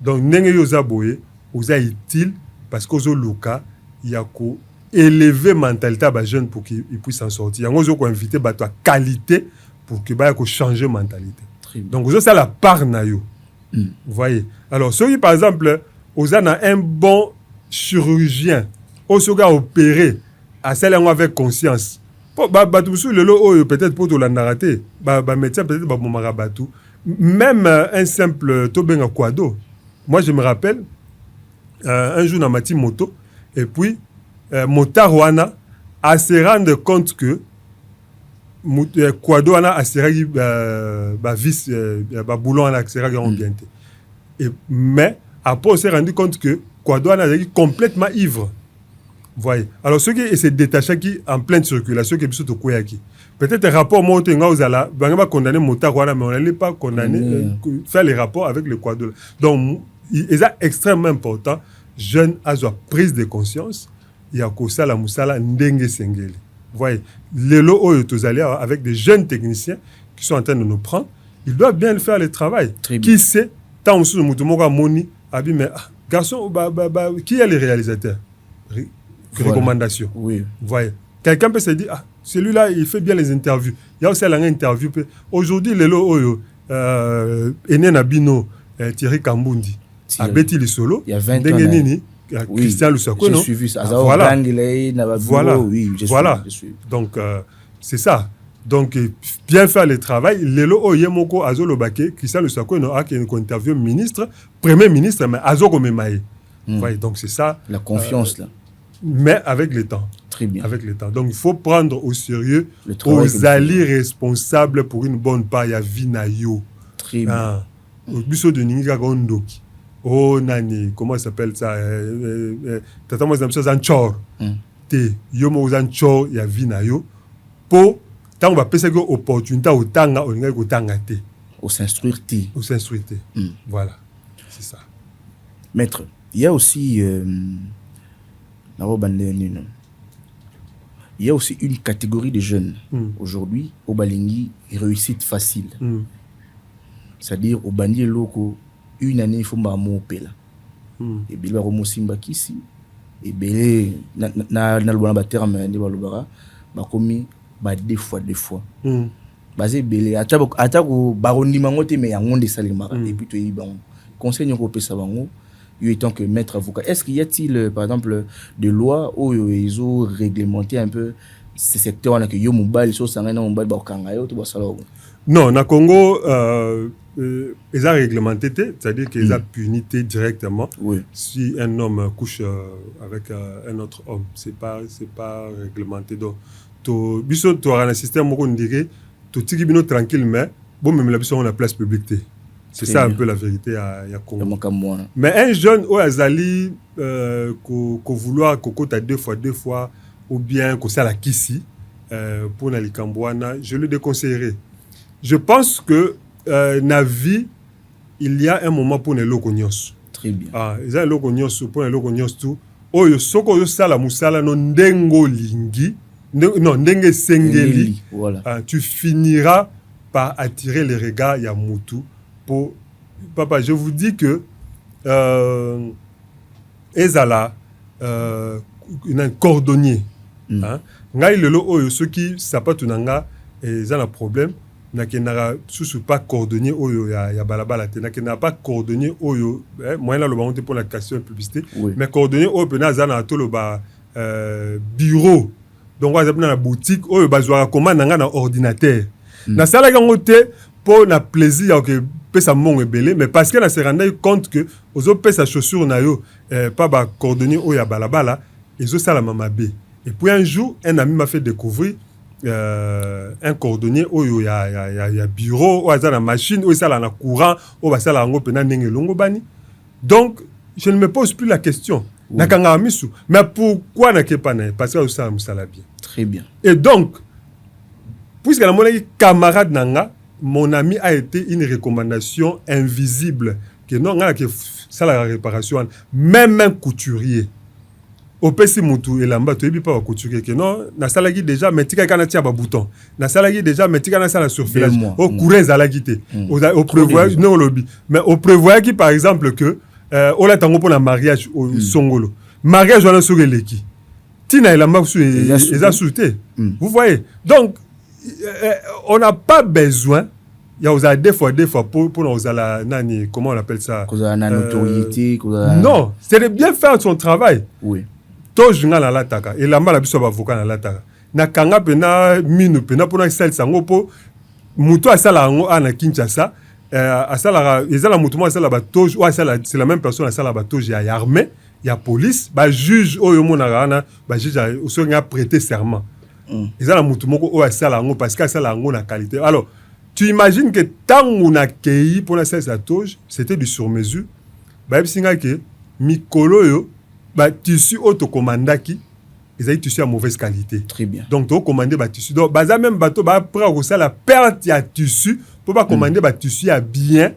donc ndenge yo za boye oza utile parce que ozo luka ya ko élever mentalité ba jeune pour qu'il puisse s'en sortir. Yango zo ko inviter ba toi qualité pour que ba ko changer mentalité. Donc ozo ça la part na yo. Vous voyez. Alors celui par exemple ozana un bon chirurgien osoga opérer à celle avec conscience. Ba tout sur le lot peut-être pour to la narrater. Ba médecin peut-être ba momara batou. Même un simple tobenga quado. Moi je me rappelle un jour dans ma moto et puis Motarwana a se rendre compte que Quado a serragi vis boulon a serragi ambienté et mais après on s'est rendu compte que Quado a complètement ivre. Voyez. Alors ceux qui se détachent qui en pleine circulation qui sont au Koyaki. Peut-être rapport Motenga aux ala va condamner Motarwana mais on n'allait pas condamner faire les rapports avec le Quado. Donc il est extrêmement important jeune à sa prise de conscience. Il y a Kosala Moussala Ndenge Sengeli. Vous voyez, les lots avec des jeunes techniciens qui sont en train de nous prendre, ils doivent bien faire le travail. Qui sait, tant que Moutumoka Moni, Abi, mais garçon, qui est le réalisateur? Recommandation. Oui. Vous voyez, quelqu'un peut se dire, celui-là, il fait bien les interviews. Il y a aussi une interview. Aujourd'hui, les lots, Ene Nabino, Thierry Kambundi, Abeti Lisolo, il y a 20 ans. Christian Lusako, non? J'ai suivi ça. Voilà. Oui, voilà. Donc, c'est ça. Donc, bien faire le travail. Lelo Oyemoko Azolobake, Christian Lusako, non, a une interview ministre, premier ministre, mais Azoko Memaye. Donc, c'est ça. La confiance, là. Mais avec le temps. Très bien. Avec le temps. Donc, il faut prendre au sérieux aux alliés responsables pour une bonne part. Il y a Vinayo. Très bien. Au biso de Ninga Gondoki. Oh nani, comment s'appelle ça? Tata moi ça Zanchor. Te yomo Zanchor ya Vinayo. Po tant on va passer une opportunité au tanga on nga ko tanga te. Au s'instruire te. Au s'instruire te. Voilà. C'est ça. Maître, il y a aussi il y a aussi une catégorie de jeunes aujourd'hui au Balingi réussite facile. C'est-à-dire au Bandi loko une année il faut m'amour pela et bien le simba kisi et bien na le bon terme de balobara ba komi ba deux fois basé belé atako barondi mangote mais yangonde salima et puis tu bon conseil ko pesa bango yo étant que maître avocat. Est-ce qu'il y a-t-il par exemple des lois où ils ont réglementé un peu ces secteurs là que yo mobile so sangana mobile ba kanga yo to ba salo? Non, na Congo ils ont réglementé, c'est-à-dire qu'ils ont puni directement si un homme couche avec un autre homme. C'est pas réglementé. Donc, to biso to un système où on dirait to tiki bino tranquille mais bon même la biso on la place publique. C'est ça un peu la vérité à Congo. Mais un jeune au Azali ko vouloir kokota deux fois ou bien ko ça la kisi pour na likambwana, je le déconseillerais. Je pense que na vie il y a un moment pour les locognos. Très bien. Ils ont locognos pour les locognos tout. Oyo soko yo sala musala no ndengo lingi non ndenge sengeli. Voilà. Tu finiras par attirer les regards ya mutu pour papa. Je vous dis que ezala un cordonnier. Ngai lelo oyo ceux qui sapatunanga ils ont un problème. N'a pas cordonnier oyo ya balabala te n'a pas cordonnier oyo moyen là le banté pour la question de publicité mais cordonnier oyo pena zana to le ba bureau donc on a na boutique oyo bazwa commande nga na ordinateur na sala gango te pour na plaisir que pesa mon ebelé mais parce que na se rendre compte que ozo pesa chaussure na yo pas ba cordonnier oyo ya balabala et ça la mamabé. Et puis un jour, un ami m'a fait découvrir un cordonnier où il y a bureau, où il y a la machine, où il y a la courant, où il y a la longo bani. Donc, je ne me pose plus la question. Oui. Mais pourquoi n'a pas né? Parce que ça me bien. Très bien. Et donc, puisque mon camarade Nanga, mon ami a été une recommandation invisible que non, ça la réparation, même un couturier. Au PC Moutou et Lamba, tu n'es pas couturier que non, na salagi déjà, mais tu as un bouton. Na salagi déjà, mais tu as un surfilage. Au courant, ça l'a quitté. Au prévoir, non, lobby. Mais au prévoir qui, par exemple, que, on a tango pour le mariage au Songolo. Mariage, on a sur l'équipe. Tina et Lamba, ils ont sauté. Vous voyez? Donc, on n'a pas besoin. Il y a des fois pour nous la nani, comment on appelle ça? La notoriété. Non, c'est de bien faire son travail. Oui. To junga na lataka et la mala biso avocat na lataka. Na kanga pena minu pena pona sel sango po muto asala ngo ana Kinshasa asala ezala muto mo asala ba toge ou asala c'est la même personne asala ba toge ya armée, ya police, ba juge oyo mona na ba juge oso nga prêter serment. Ezala muto moko o asala ngo parce que asala ngo na qualité. Alors, tu imagines que tant on a accueilli pour la sa toge, c'était du sur-mesure. Ba bisinga ke mikolo yo ba tissu autocommandaki, ils ont tissu à mauvaise qualité. Très bien. Donc tu commander ba tissu. Donc baza même bateau ba prendre ça la perte ya tissu pour pas commander ba tissu à bien.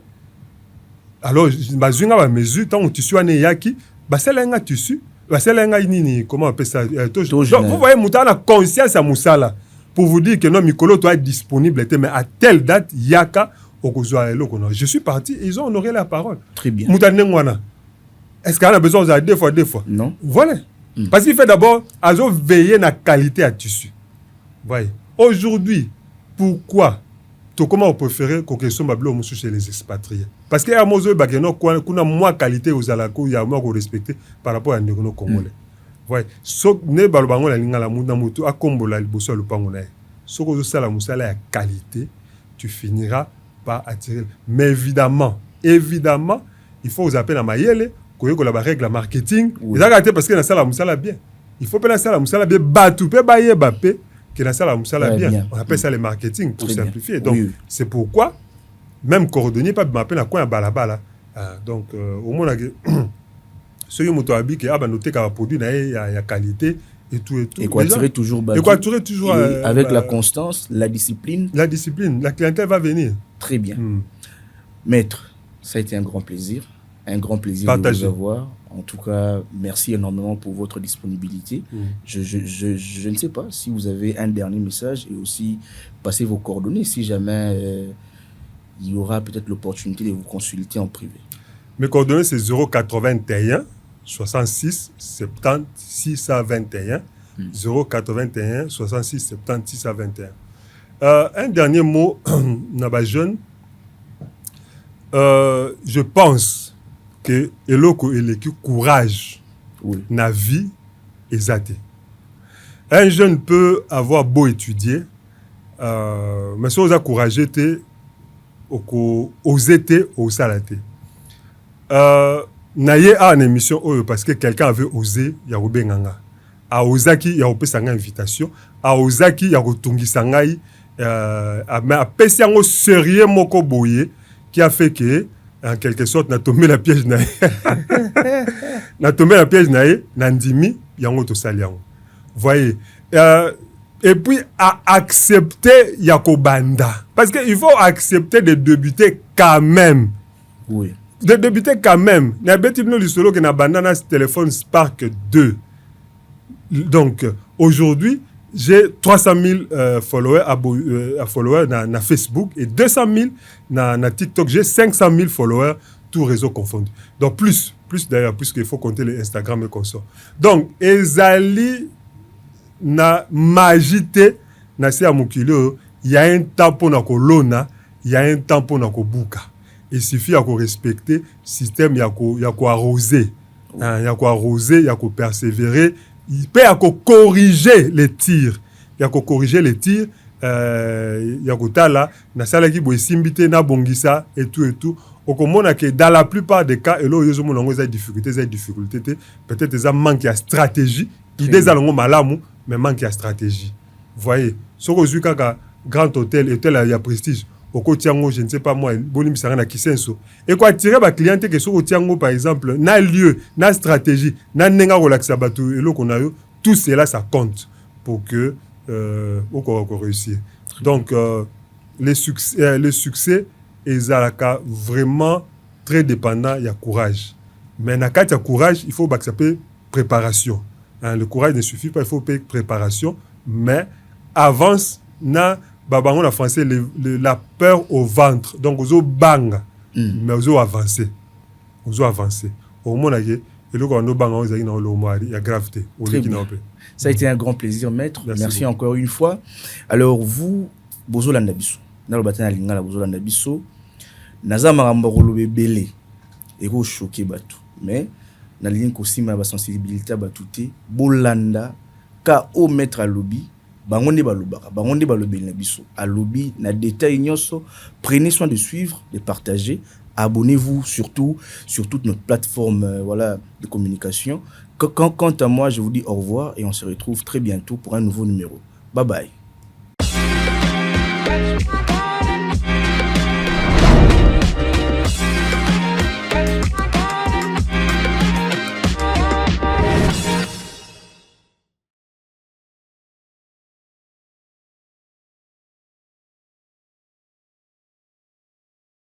Alors bazunga ba mesure tant on tissu ane yaki, ba selenga tissu, ba selenga nini comment on appelle ça donc vous voyez mutana conscience à musala pour vous dire que non mikolo doit être disponible mais à telle date yaka okozwa eloko. Je suis parti, ils ont honoré la parole. Très bien. Mutane ngwana. Est-ce qu'on a besoin de deux fois? Non. Voilà. Parce qu'il fait d'abord, à veiller la qualité à tissu. Voyez. Aujourd'hui, pourquoi comment on préfère que ce soit chez les expatriés? Parce qu'il y a un moins qualité aux alako, il y a moins respecté par rapport à nos Congolais. Voyez. So ne balbango la linga la muna mutu a kombo la liboso le pangona. So ko ça la musala ya qualité, tu finiras par attirer. Mais évidemment, il faut vous appeler à Mayele. Qu'on a la règle marketing, ils ont raté parce que la salle musala bien. Il faut pas la salle musala bien, batou pe baye bape que la salle musala bien. On appelle ça le marketing pour simplifier. Donc c'est pourquoi même cordonnier pas m'appeler la coin à balabala. Donc au moins ceux qui m'ont habillé que ah bah noter qu'un produit il y a qualité et tout. Et quoi tirer toujours bas. Et quoi tirer toujours avec la constance, la discipline. La discipline, la clientèle va venir. Très bien. Maître, ça a été un grand plaisir. Un grand plaisir de vous avoir. En tout cas, merci énormément pour votre disponibilité. Je ne sais pas si vous avez un dernier message et aussi passer vos coordonnées si jamais il y aura peut-être l'opportunité de vous consulter en privé. Mes coordonnées, c'est 081 66 70 621. 081 66 70 621. Un dernier mot, Naba jeune. Je pense que eloko eleki courage na vie ezate. Un jeune peut avoir beau étudier, mais si on a courageux te osé te osalate. Naye a une émission parce que quelqu'un avait osé ya robenganga. A osaki ya opesa nga invitation, a osaki ya kotungisa ngai a pesi yango sérieux moko boye qui a fait que en quelque sorte n'a tombé la piège nae nandimi yango to sali yango. Voyez et puis à accepter yakobanda parce que il faut accepter de débuter quand même. Oui. De débuter quand même. Na beti no lisolo que na bandana téléphone Spark 2. Donc aujourd'hui j'ai 300 000 followers followers na Facebook et 200 000 na TikTok. J'ai 500 000 followers, tout réseau confondu. Donc plus d'ailleurs, puisqu'il faut compter les Instagram et consorts. Donc, ezali na magité na se amukilo, il y a un temps pour na kolona, il y a un temps pour na kobuka. Il suffit à respecter le système, il y a arroser. Il y a arroser, il y a persévérer. Il peut corriger les tirs. Il y a corriger les tirs. Il y a tala na sala ki bo simbité na bongisa et tout. Au komona que dans la plupart des cas, et là, il y a des difficultés, peut-être des manque de stratégie idée zalongo malamu mais manque de stratégie. Voyez, ce que je grand hôtel et tel il y a prestige au Kotiango, je ne sais pas moi, bolim sarana kisenso. Et quoi tirer ba client que sur Kotiango par exemple, na lieu, na stratégie, na nenga relaxa batu et lo qu'on a eu, tout cela ça compte pour que on réussir. Donc le succès est vraiment très dépendant, il y a courage. Mais dans le courage, il faut que ça peut préparation. Hein, le courage ne suffit pas, il faut préparation. Mais avance, na babango en français, la peur au ventre. Donc, vous bang, mais vous avancez. Vous avancez. Au moins, il y a gravité. Ça a été un grand plaisir, maître. Merci encore une fois. Alors, vous, Bozolanda Bisso, Nalobatana Lingala Bozolanda Bisso, Naza Marambaro Belé, et vous choquez Batou. Mais, na ligne aussi ma sensibilité à Batouté, Bolanda, ka o maître à lobby, bangonde balobaka, bangonde balobé na biso, à lobby, na détail nyonso, prenez soin de suivre, de partager, abonnez-vous surtout sur toute notre plateforme voilà, de communication. Quant à moi, je vous dis au revoir et on se retrouve très bientôt pour un nouveau numéro. Bye bye.